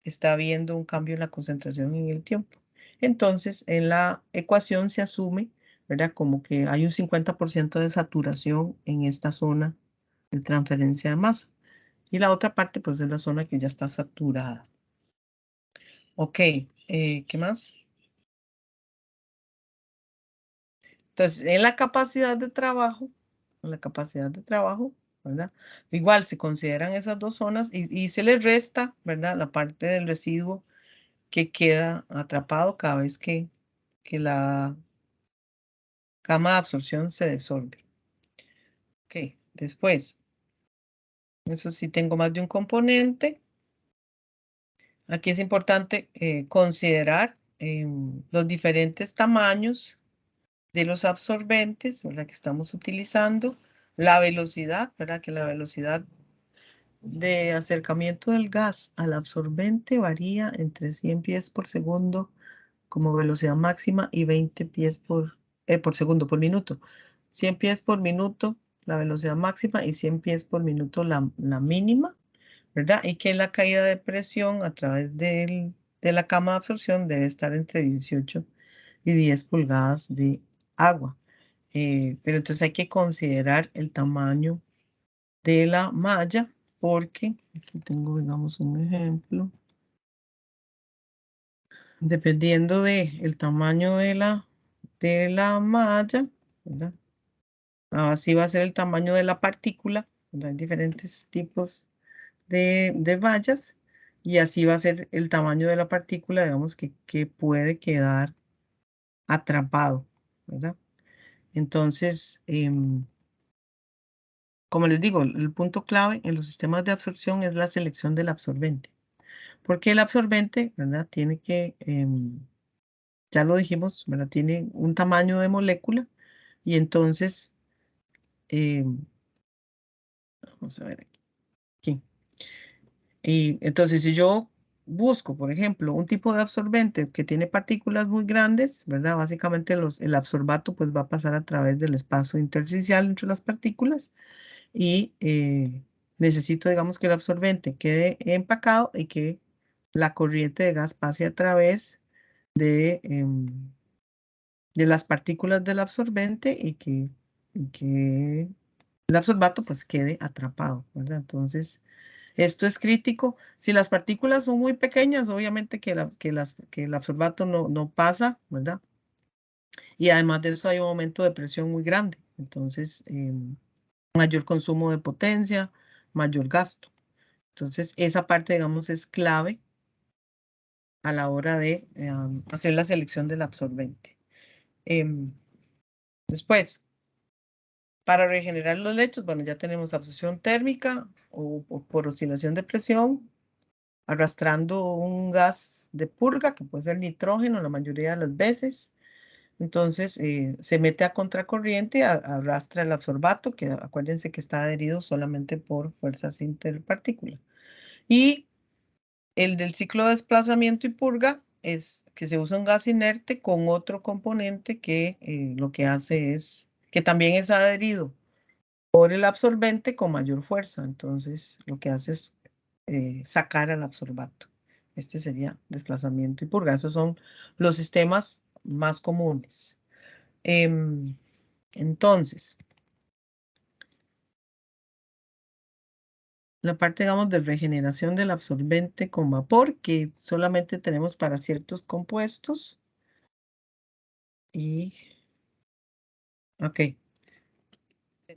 está habiendo un cambio en la concentración en el tiempo. Entonces, en la ecuación se asume, ¿verdad?, como que hay un 50% de saturación en esta zona de transferencia de masa. Y la otra parte, pues, es la zona que ya está saturada. Ok, ¿qué más? Entonces, en la capacidad de trabajo, ¿verdad? Igual se consideran esas dos zonas y se les resta, ¿verdad?, la parte del residuo que queda atrapado cada vez que la cama de absorción se desorbe. Ok, después, eso sí tengo más de un componente. Aquí es importante considerar los diferentes tamaños de los absorbentes, ¿verdad?, que estamos utilizando, la velocidad, ¿verdad?, que la velocidad de acercamiento del gas al absorbente varía entre 100 pies por segundo como velocidad máxima y 20 pies por segundo, por minuto. 100 pies por minuto la velocidad máxima y 100 pies por minuto la mínima, ¿verdad? Y que la caída de presión a través de la cama de absorción debe estar entre 18 y 10 pulgadas de agua. Pero entonces hay que considerar el tamaño de la malla porque aquí tengo, digamos, un ejemplo. Dependiendo del tamaño de la malla, ¿verdad? Así va a ser el tamaño de la partícula, ¿verdad? Hay diferentes tipos de mallas y así va a ser el tamaño de la partícula, digamos, que puede quedar atrapado, ¿verdad? Entonces, como les digo, el punto clave en los sistemas de absorción es la selección del absorbente. Porque el absorbente, ¿verdad? Tiene que, ya lo dijimos, ¿verdad? Tiene un tamaño de molécula y entonces, vamos a ver aquí. Y entonces, si yo busco, por ejemplo, un tipo de absorbente que tiene partículas muy grandes, ¿verdad? Básicamente el absorbato pues va a pasar a través del espacio intersticial entre las partículas y necesito, digamos, que el absorbente quede empacado y que la corriente de gas pase a través de las partículas del absorbente y que el absorbato pues quede atrapado, ¿verdad? Entonces, esto es crítico. Si las partículas son muy pequeñas, obviamente que el absorbato no pasa, ¿verdad? Y además de eso hay un aumento de presión muy grande. Entonces, mayor consumo de potencia, mayor gasto. Entonces, esa parte, digamos, es clave a la hora de hacer la selección del absorbente. Después, para regenerar los lechos, bueno, ya tenemos absorción térmica o por oscilación de presión, arrastrando un gas de purga, que puede ser nitrógeno la mayoría de las veces. Entonces, se mete a contracorriente, arrastra el absorbato, que acuérdense que está adherido solamente por fuerzas interpartículas. Y el del ciclo de desplazamiento y purga es que se usa un gas inerte con otro componente que lo que hace es que también es adherido por el absorbente con mayor fuerza. Entonces, lo que hace es sacar al absorbato. Este sería desplazamiento y purga. Esos son los sistemas más comunes. Entonces, la parte, digamos, de regeneración del absorbente con vapor, que solamente tenemos para ciertos compuestos. Y, ok,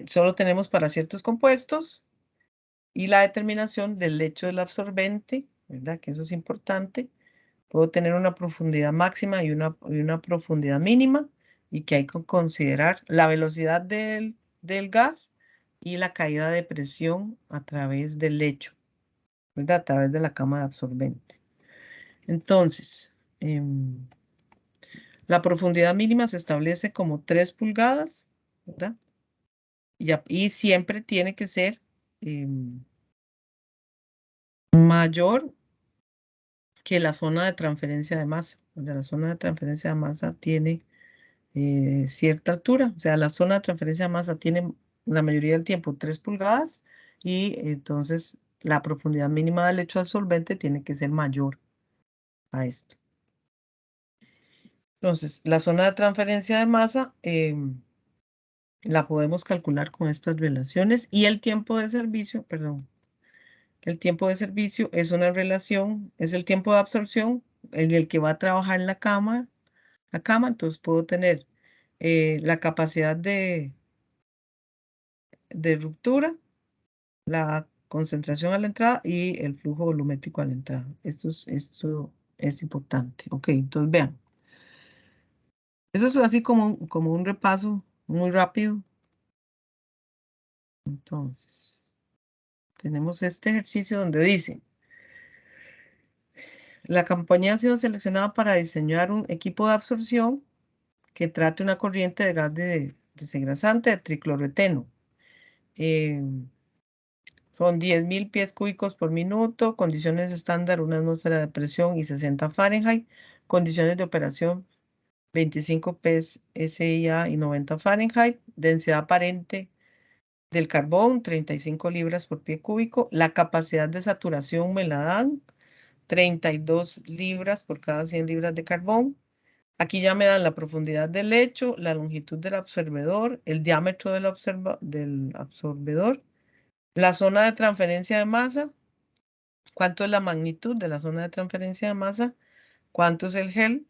solo tenemos para ciertos compuestos. Y la determinación del lecho del absorbente, ¿verdad? Que eso es importante. Puedo tener una profundidad máxima y una profundidad mínima y que hay que considerar la velocidad del gas y la caída de presión a través del lecho, ¿verdad? A través de la cama de absorbente. Entonces, la profundidad mínima se establece como 3 pulgadas, ¿verdad? Y siempre tiene que ser mayor que la zona de transferencia de masa. La zona de transferencia de masa tiene cierta altura. O sea, la zona de transferencia de masa tiene la mayoría del tiempo 3 pulgadas y entonces la profundidad mínima del lecho absorbente tiene que ser mayor a esto. Entonces, la zona de transferencia de masa la podemos calcular con estas relaciones y el tiempo de servicio, perdón, el tiempo de servicio es una relación, es el tiempo de absorción en el que va a trabajar la cama, entonces puedo tener la capacidad de ruptura, la concentración a la entrada y el flujo volumétrico a la entrada. Esto es importante. Ok, entonces vean. Eso es así como un repaso muy rápido. Entonces, tenemos este ejercicio donde dice, la compañía ha sido seleccionada para diseñar un equipo de absorción que trate una corriente de gas desengrasante de tricloreteno. Son 10.000 pies cúbicos por minuto, condiciones estándar, una atmósfera de presión y 60 Fahrenheit, condiciones de operación 25 PSI y 90 Fahrenheit, densidad aparente del carbón 35 libras por pie cúbico, la capacidad de saturación me la dan 32 libras por cada 100 libras de carbón. Aquí ya me dan la profundidad del lecho, la longitud del absorbedor, el diámetro del absorbedor, la zona de transferencia de masa, cuánto es la magnitud de la zona de transferencia de masa, cuánto es el gel,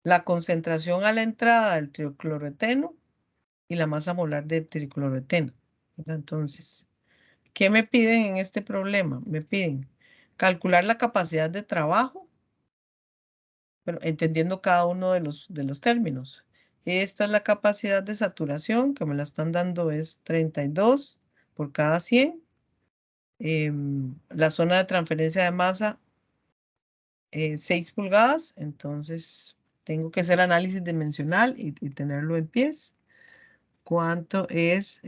la concentración a la entrada del tricloreteno y la masa molar del tricloreteno. Entonces, ¿qué me piden en este problema? Me piden calcular la capacidad de trabajo bueno, entendiendo cada uno de los términos. Esta es la capacidad de saturación, que me la están dando es 32 por cada 100. La zona de transferencia de masa, 6 pulgadas, entonces tengo que hacer análisis dimensional y tenerlo en pies. ¿Cuánto es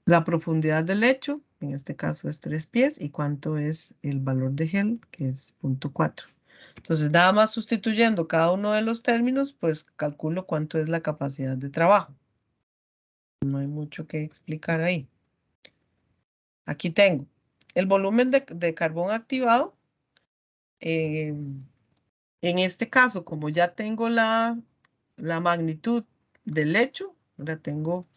la profundidad del lecho? En este caso es 3 pies. ¿Y cuánto es el valor de gel? Que es 0.4. Entonces, nada más sustituyendo cada uno de los términos, pues calculo cuánto es la capacidad de trabajo. No hay mucho que explicar ahí. Aquí tengo el volumen de carbón activado. En este caso, como ya tengo la magnitud del lecho, ahora tengo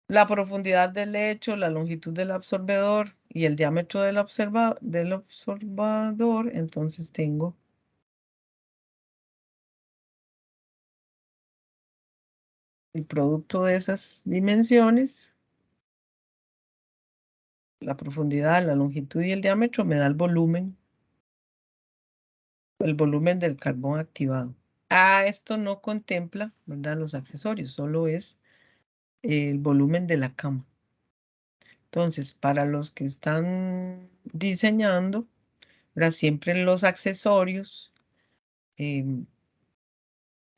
la profundidad del lecho, la longitud del absorbedor y el diámetro del observador, entonces tengo el producto de esas dimensiones, la profundidad, la longitud y el diámetro me da el volumen del carbón activado. Esto no contempla, ¿verdad?, los accesorios, solo es el volumen de la cama. Entonces, para los que están diseñando, ¿verdad?, siempre los accesorios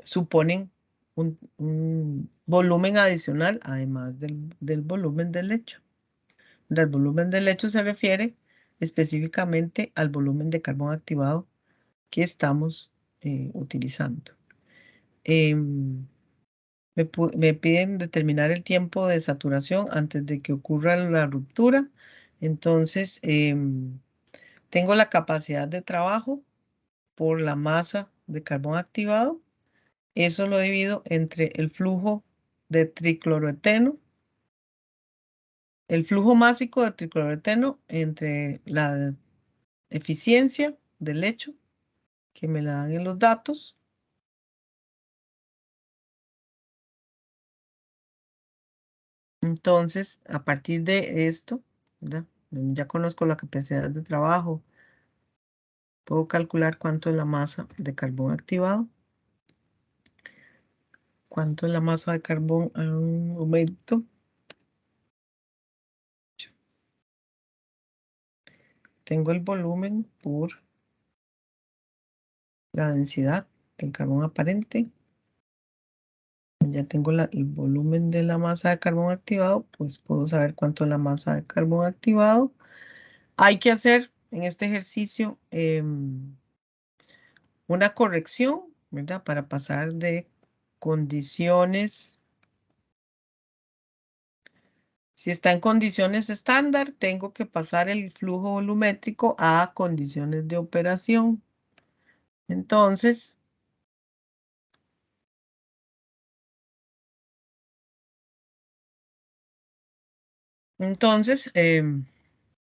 suponen un volumen adicional, además del volumen del lecho. El volumen del lecho se refiere específicamente al volumen de carbón activado que estamos utilizando. Me piden determinar el tiempo de saturación antes de que ocurra la ruptura. Entonces, tengo la capacidad de trabajo por la masa de carbón activado. Eso lo divido entre el flujo de tricloroeteno, el flujo másico de tricloroeteno entre la eficiencia del lecho, que me la dan en los datos. Entonces, a partir de esto, ¿verdad?, ya conozco la capacidad de trabajo, puedo calcular cuánto es la masa de carbón activado. ¿Cuánto es la masa de carbón? Un momento. Tengo el volumen por la densidad del carbón aparente. Ya tengo el volumen de la masa de carbón activado, pues puedo saber cuánto es la masa de carbón activado. Hay que hacer en este ejercicio una corrección, ¿verdad?, para pasar de condiciones. Si está en condiciones estándar, tengo que pasar el flujo volumétrico a condiciones de operación. Entonces,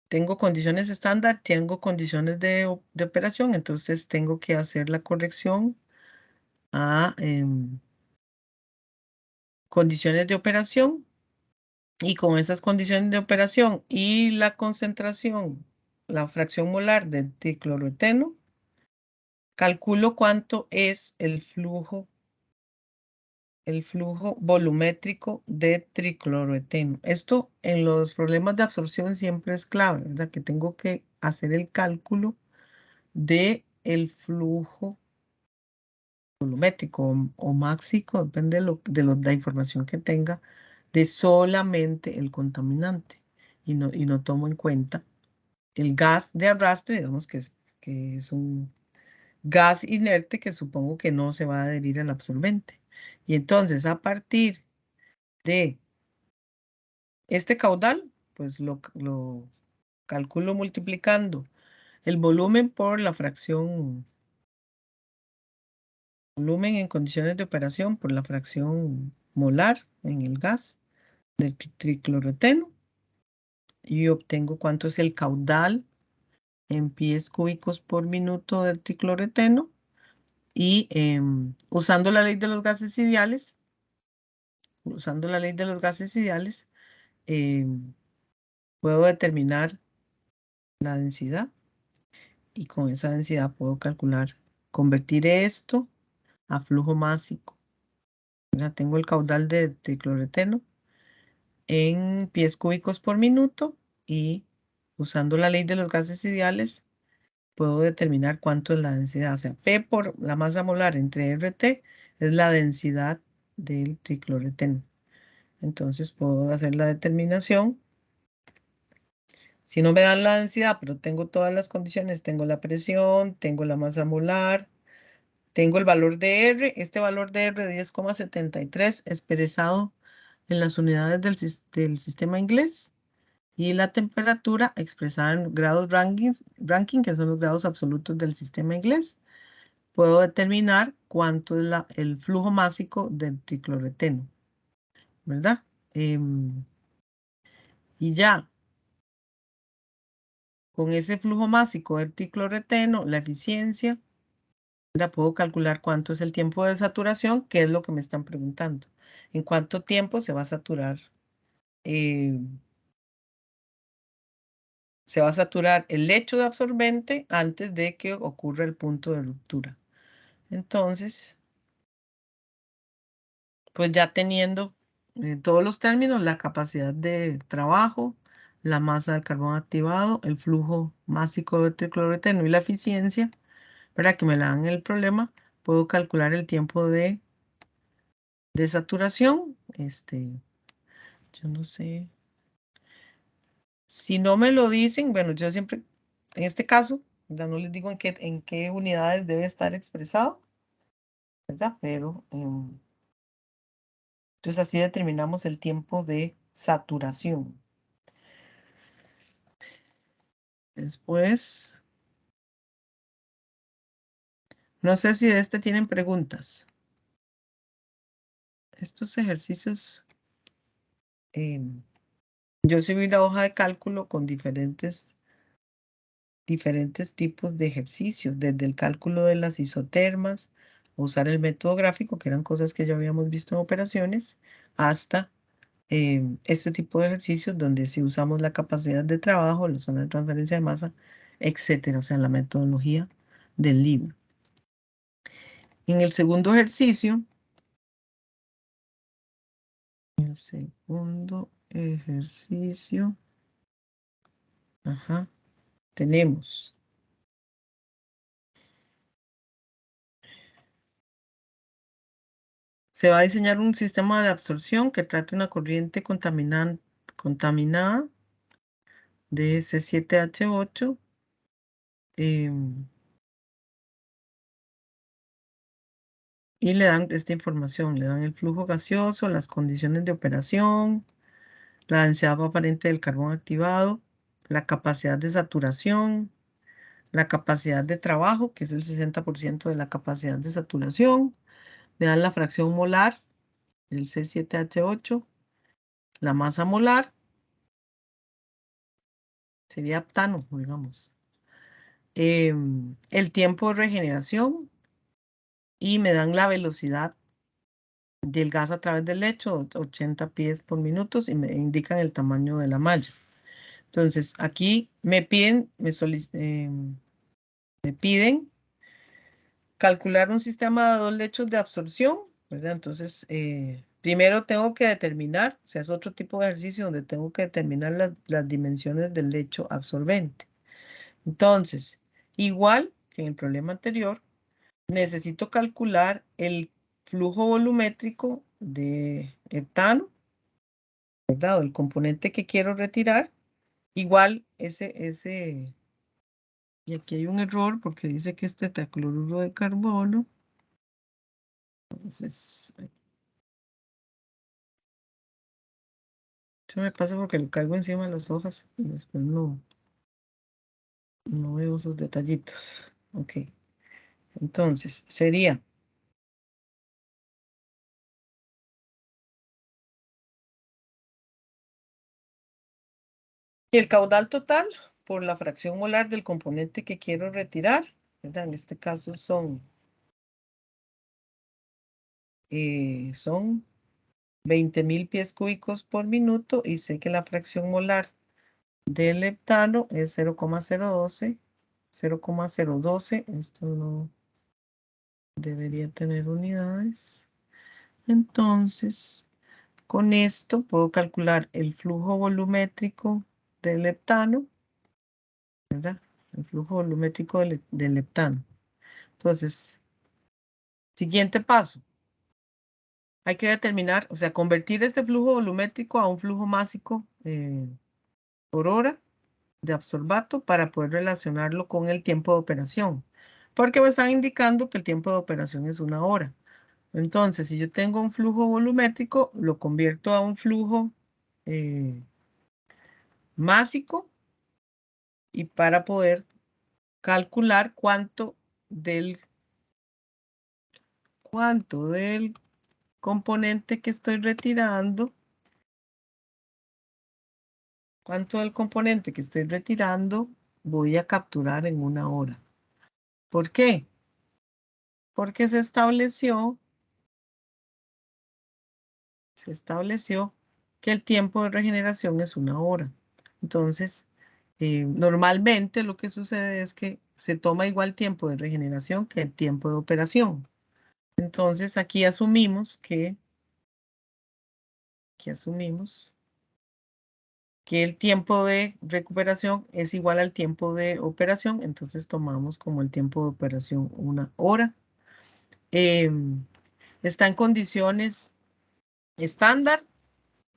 tengo condiciones estándar, tengo condiciones de operación, entonces tengo que hacer la corrección a condiciones de operación. Y con esas condiciones de operación y la concentración, la fracción molar de tricloroeteno, calculo cuánto es el flujo volumétrico de tricloroeteno. Esto en los problemas de absorción siempre es clave, ¿verdad?, que tengo que hacer el cálculo de el flujo volumétrico o máxico, depende de la información que tenga, de solamente el contaminante, y no tomo en cuenta el gas de arrastre, digamos que es un gas inerte que supongo que no se va a adherir al absorbente. Y entonces, a partir de este caudal, pues lo calculo multiplicando el volumen por la fracción, volumen en condiciones de operación por la fracción molar en el gas del tricloroeteno, y obtengo cuánto es el caudal en pies cúbicos por minuto del tricloroeteno. Y usando la ley de los gases ideales, puedo determinar la densidad. Y con esa densidad puedo calcular, convertir esto a flujo másico. Ya tengo el caudal de tricloreteno en pies cúbicos por minuto y usando la ley de los gases ideales puedo determinar cuánto es la densidad. O sea, P por la masa molar entre RT es la densidad del tricloreteno. Entonces puedo hacer la determinación. Si no me dan la densidad, pero tengo todas las condiciones, tengo la presión, tengo la masa molar, tengo el valor de R, este valor de R de 10,73 expresado en las unidades del sistema inglés y la temperatura expresada en grados Rankine, que son los grados absolutos del sistema inglés. Puedo determinar cuánto es el flujo másico del tricloreteno, ¿verdad? Y ya, con ese flujo másico del tricloreteno, la eficiencia, la puedo calcular cuánto es el tiempo de saturación, que es lo que me están preguntando. ¿En cuánto tiempo se va a saturar? Se va a saturar el lecho de absorbente antes de que ocurra el punto de ruptura. Entonces, pues ya teniendo todos los términos, la capacidad de trabajo, la masa del carbón activado, el flujo másico de tricloreteno y la eficiencia, para que me la dan el problema, puedo calcular el tiempo de saturación. Yo no sé. Si no me lo dicen, bueno, yo siempre, en este caso, ya no les digo en qué unidades debe estar expresado, ¿verdad? Pero, entonces así determinamos el tiempo de saturación. Después, no sé si de este tienen preguntas. Estos ejercicios, yo subí la hoja de cálculo con diferentes tipos de ejercicios, desde el cálculo de las isotermas, usar el método gráfico, que eran cosas que ya habíamos visto en operaciones, hasta este tipo de ejercicios donde sí usamos la capacidad de trabajo, la zona de transferencia de masa, etcétera, o sea, la metodología del libro. En el segundo ejercicio, tenemos se va a diseñar un sistema de absorción que trate una corriente contaminada de C7H8 y le dan esta información, le dan el flujo gaseoso, las condiciones de operación, la densidad aparente del carbón activado, la capacidad de saturación, la capacidad de trabajo, que es el 60% de la capacidad de saturación, le dan la fracción molar, el C7H8, la masa molar, sería octano, digamos, el tiempo de regeneración y me dan la velocidad del gas a través del lecho, 80 pies por minuto, y me indican el tamaño de la malla. Entonces, aquí me piden, me piden calcular un sistema de 2 lechos de absorción, ¿verdad? Entonces, primero tengo que determinar, o sea, es otro tipo de ejercicio donde tengo que determinar las dimensiones del lecho absorbente. Entonces, igual que en el problema anterior, necesito calcular el flujo volumétrico de etano, ¿verdad? O el componente que quiero retirar. Igual y aquí hay un error porque dice que es tetracloruro de carbono. Entonces, eso me pasa porque lo caigo encima de las hojas y después no veo esos detallitos. Ok. Entonces, sería el caudal total por la fracción molar del componente que quiero retirar, ¿verdad? En este caso son 20.000 pies cúbicos por minuto y sé que la fracción molar del leptano es 0,012. 0,012. Esto no debería tener unidades. Entonces, con esto puedo calcular el flujo volumétrico del leptano, ¿verdad? El flujo volumétrico del leptano. Entonces, siguiente paso. Hay que determinar, o sea, convertir este flujo volumétrico a un flujo másico por hora de absorbato para poder relacionarlo con el tiempo de operación. Porque me están indicando que el tiempo de operación es 1 hora. Entonces, si yo tengo un flujo volumétrico, lo convierto a un flujo másico y para poder calcular cuánto del componente que estoy retirando, voy a capturar en 1 hora. ¿Por qué? Porque se estableció que el tiempo de regeneración es 1 hora. Entonces, normalmente lo que sucede es que se toma igual tiempo de regeneración que el tiempo de operación. Entonces, aquí asumimos que el tiempo de recuperación es igual al tiempo de operación. Entonces, tomamos como el tiempo de operación 1 hora. Está en condiciones estándar.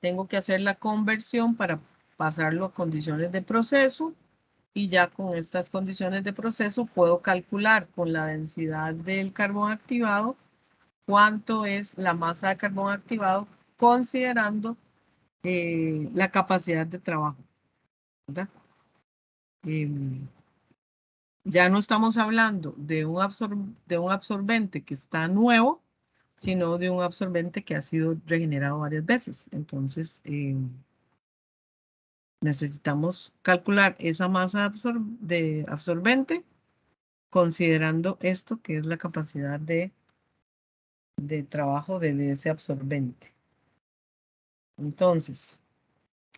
Tengo que hacer la conversión para pasarlo a condiciones de proceso. Y ya con estas condiciones de proceso puedo calcular con la densidad del carbón activado cuánto es la masa de carbón activado considerando la capacidad de trabajo, ¿verdad? Ya no estamos hablando de un absorbente que está nuevo, sino de un absorbente que ha sido regenerado varias veces. Entonces, necesitamos calcular esa masa de absorbente considerando esto que es la capacidad de trabajo de ese absorbente. Entonces,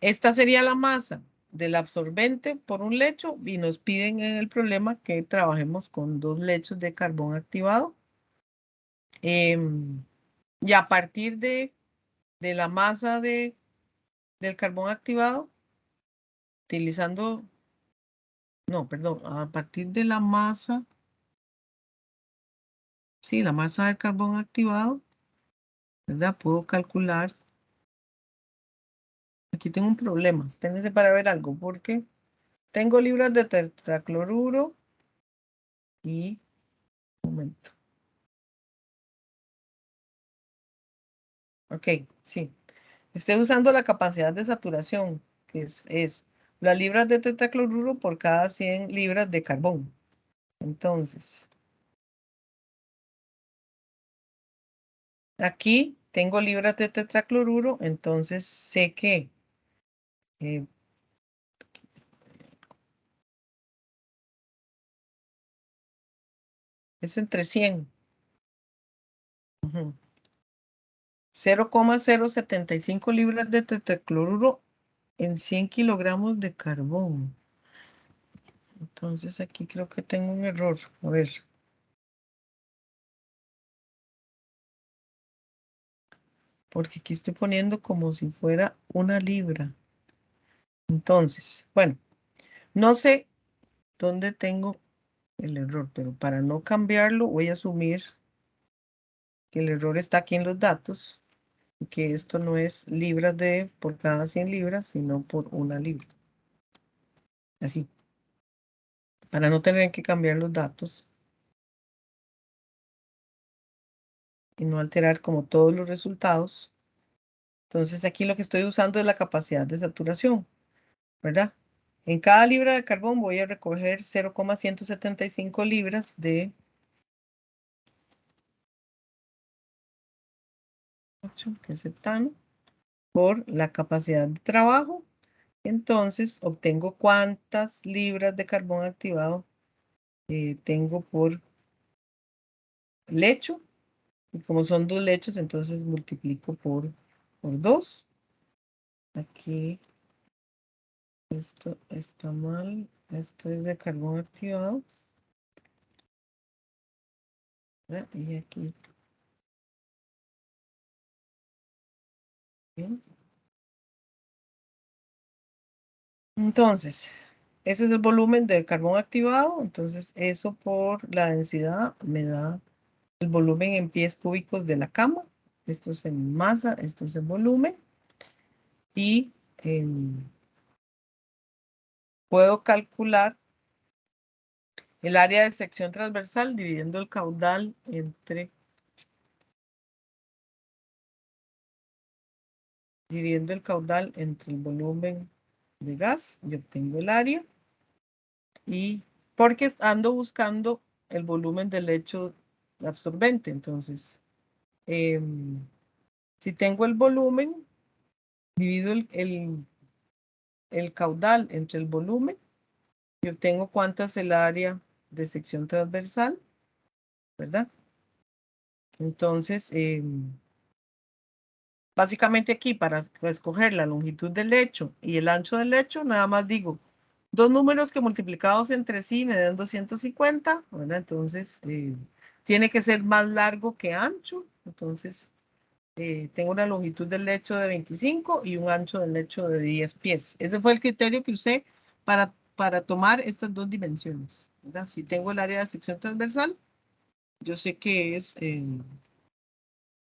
esta sería la masa del absorbente por un lecho y nos piden en el problema que trabajemos con 2 lechos de carbón activado. Y a partir de la masa del carbón activado, utilizando, no, perdón, a partir de la masa, sí, la masa del carbón activado, ¿verdad? Puedo calcular. Aquí tengo un problema, espérense para ver algo, porque tengo libras de tetracloruro y, un momento. Ok, sí. Estoy usando la capacidad de saturación, que es las libras de tetracloruro por cada 100 libras de carbón. Entonces, aquí tengo libras de tetracloruro, entonces sé que es entre 100. 0,075 libras de tetracloruro en 100 kilogramos de carbón. Entonces aquí creo que tengo un error. A ver. Porque aquí estoy poniendo como si fuera 1 libra. Entonces, bueno, no sé dónde tengo el error, pero para no cambiarlo voy a asumir que el error está aquí en los datos y que esto no es libras por cada 100 libras, sino por 1 libra. Así. Para no tener que cambiar los datos y no alterar como todos los resultados. Entonces aquí lo que estoy usando es la capacidad de saturación, ¿verdad? En cada libra de carbón voy a recoger 0,175 libras de que es heptano por la capacidad de trabajo. Entonces obtengo cuántas libras de carbón activado tengo por lecho. Y como son 2 lechos, entonces multiplico por 2. Aquí Esto está mal. Esto es de carbón activado. ¿Verdad? Y aquí. Bien. Entonces, ese es el volumen del carbón activado. Entonces, eso por la densidad me da el volumen en pies cúbicos de la cama. Esto es en masa, esto es en volumen. Y puedo calcular el área de sección transversal dividiendo el caudal entre el volumen de gas y obtengo el área. Y porque ando buscando el volumen del lecho absorbente, entonces si tengo el volumen, divido el caudal entre el volumen y obtengo cuánta es el área de sección transversal, ¿verdad? Entonces, básicamente aquí para escoger la longitud del lecho y el ancho del lecho, nada más digo dos números que multiplicados entre sí me dan 250, ¿verdad? Entonces, tiene que ser más largo que ancho. Entonces, tengo una longitud del lecho de 25 y un ancho del lecho de 10 pies. Ese fue el criterio que usé para tomar estas dos dimensiones, ¿verdad? Si tengo el área de sección transversal, yo sé que es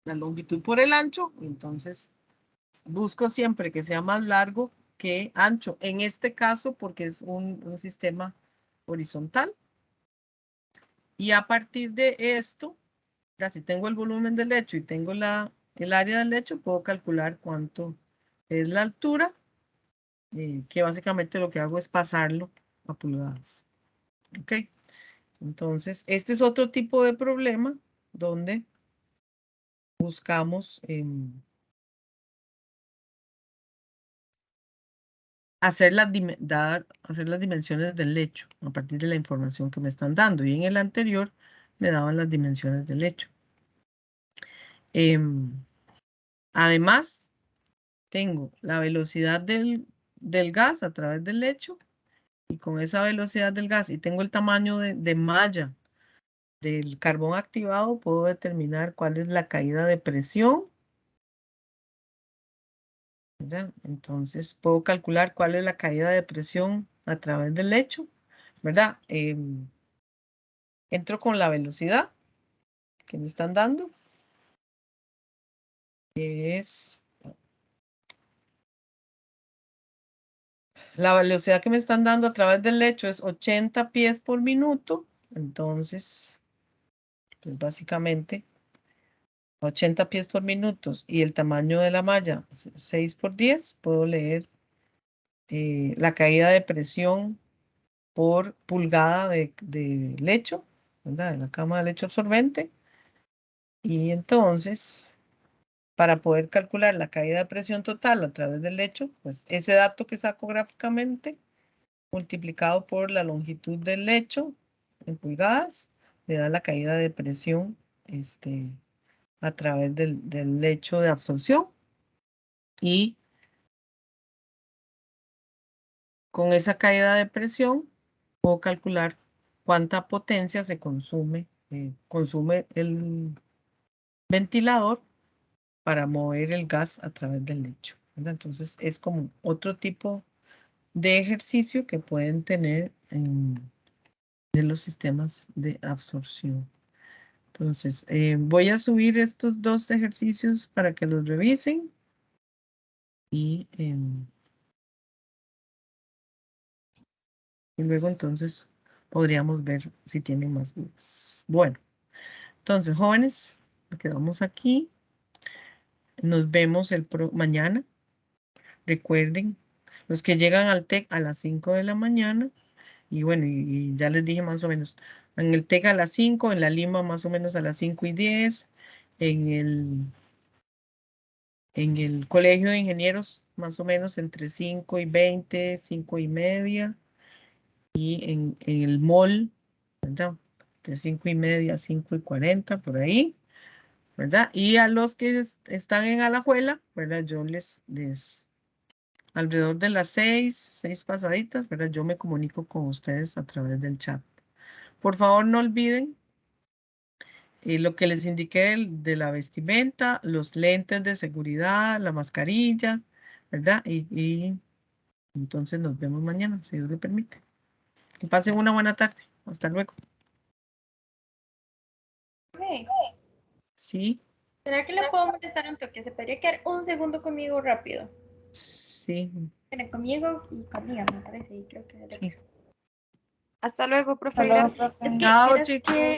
la longitud por el ancho, entonces busco siempre que sea más largo que ancho. En este caso, porque es un sistema horizontal. Y a partir de esto, si tengo el volumen del lecho y tengo el área del lecho, puedo calcular cuánto es la altura, que básicamente lo que hago es pasarlo a pulgadas. ¿Ok? Entonces, este es otro tipo de problema donde buscamos hacer las dimensiones del lecho a partir de la información que me están dando. Y en el anterior me daban las dimensiones del lecho. Además, tengo la velocidad del gas a través del lecho y con esa velocidad del gas y tengo el tamaño de malla del carbón activado, puedo determinar cuál es la caída de presión, ¿verdad? Entonces puedo calcular cuál es la caída de presión a través del lecho, ¿verdad? Entro con la velocidad que me están dando, que es la velocidad que me están dando a través del lecho es 80 pies por minuto, entonces, pues básicamente 80 pies por minuto y el tamaño de la malla 6 por 10, puedo leer la caída de presión por pulgada de lecho, ¿verdad? De la cama de lecho absorbente. Y entonces, para poder calcular la caída de presión total a través del lecho, pues ese dato que saco gráficamente, multiplicado por la longitud del lecho en pulgadas, me da la caída de presión a través del lecho de absorción. Y con esa caída de presión, puedo calcular cuánta potencia se consume el ventilador para mover el gas a través del lecho, ¿verdad? Entonces, es como otro tipo de ejercicio que pueden tener de los sistemas de absorción. Entonces, voy a subir estos dos ejercicios para que los revisen y luego entonces podríamos ver si tienen más dudas. Bueno, entonces, jóvenes, nos quedamos aquí. Nos vemos mañana. Recuerden, los que llegan al TEC a las 5 de la mañana. Y bueno, y ya les dije más o menos. En el TEC a las 5, en la Lima más o menos a las 5:10. En el Colegio de Ingenieros más o menos entre 5:20, 5:30. Y en el MOL, ¿verdad? De 5:30 a 5:40, por ahí. ¿Verdad? Y a los que están en Alajuela, ¿verdad? Yo les alrededor de las 6 pasaditas, ¿verdad? Yo me comunico con ustedes a través del chat. Por favor, no olviden lo que les indiqué de la vestimenta, los lentes de seguridad, la mascarilla, ¿verdad? Y entonces nos vemos mañana, si Dios le permite. Que pasen una buena tarde. Hasta luego. Ok. Sí, ¿Será que le puedo molestar un toque? ¿Se podría quedar un segundo conmigo rápido? sí, Bueno, conmigo y conmigo, me parece. Y creo que sí. Hasta luego, profe. Hasta luego, Gracias. profe. Chao, Vieras chicos. que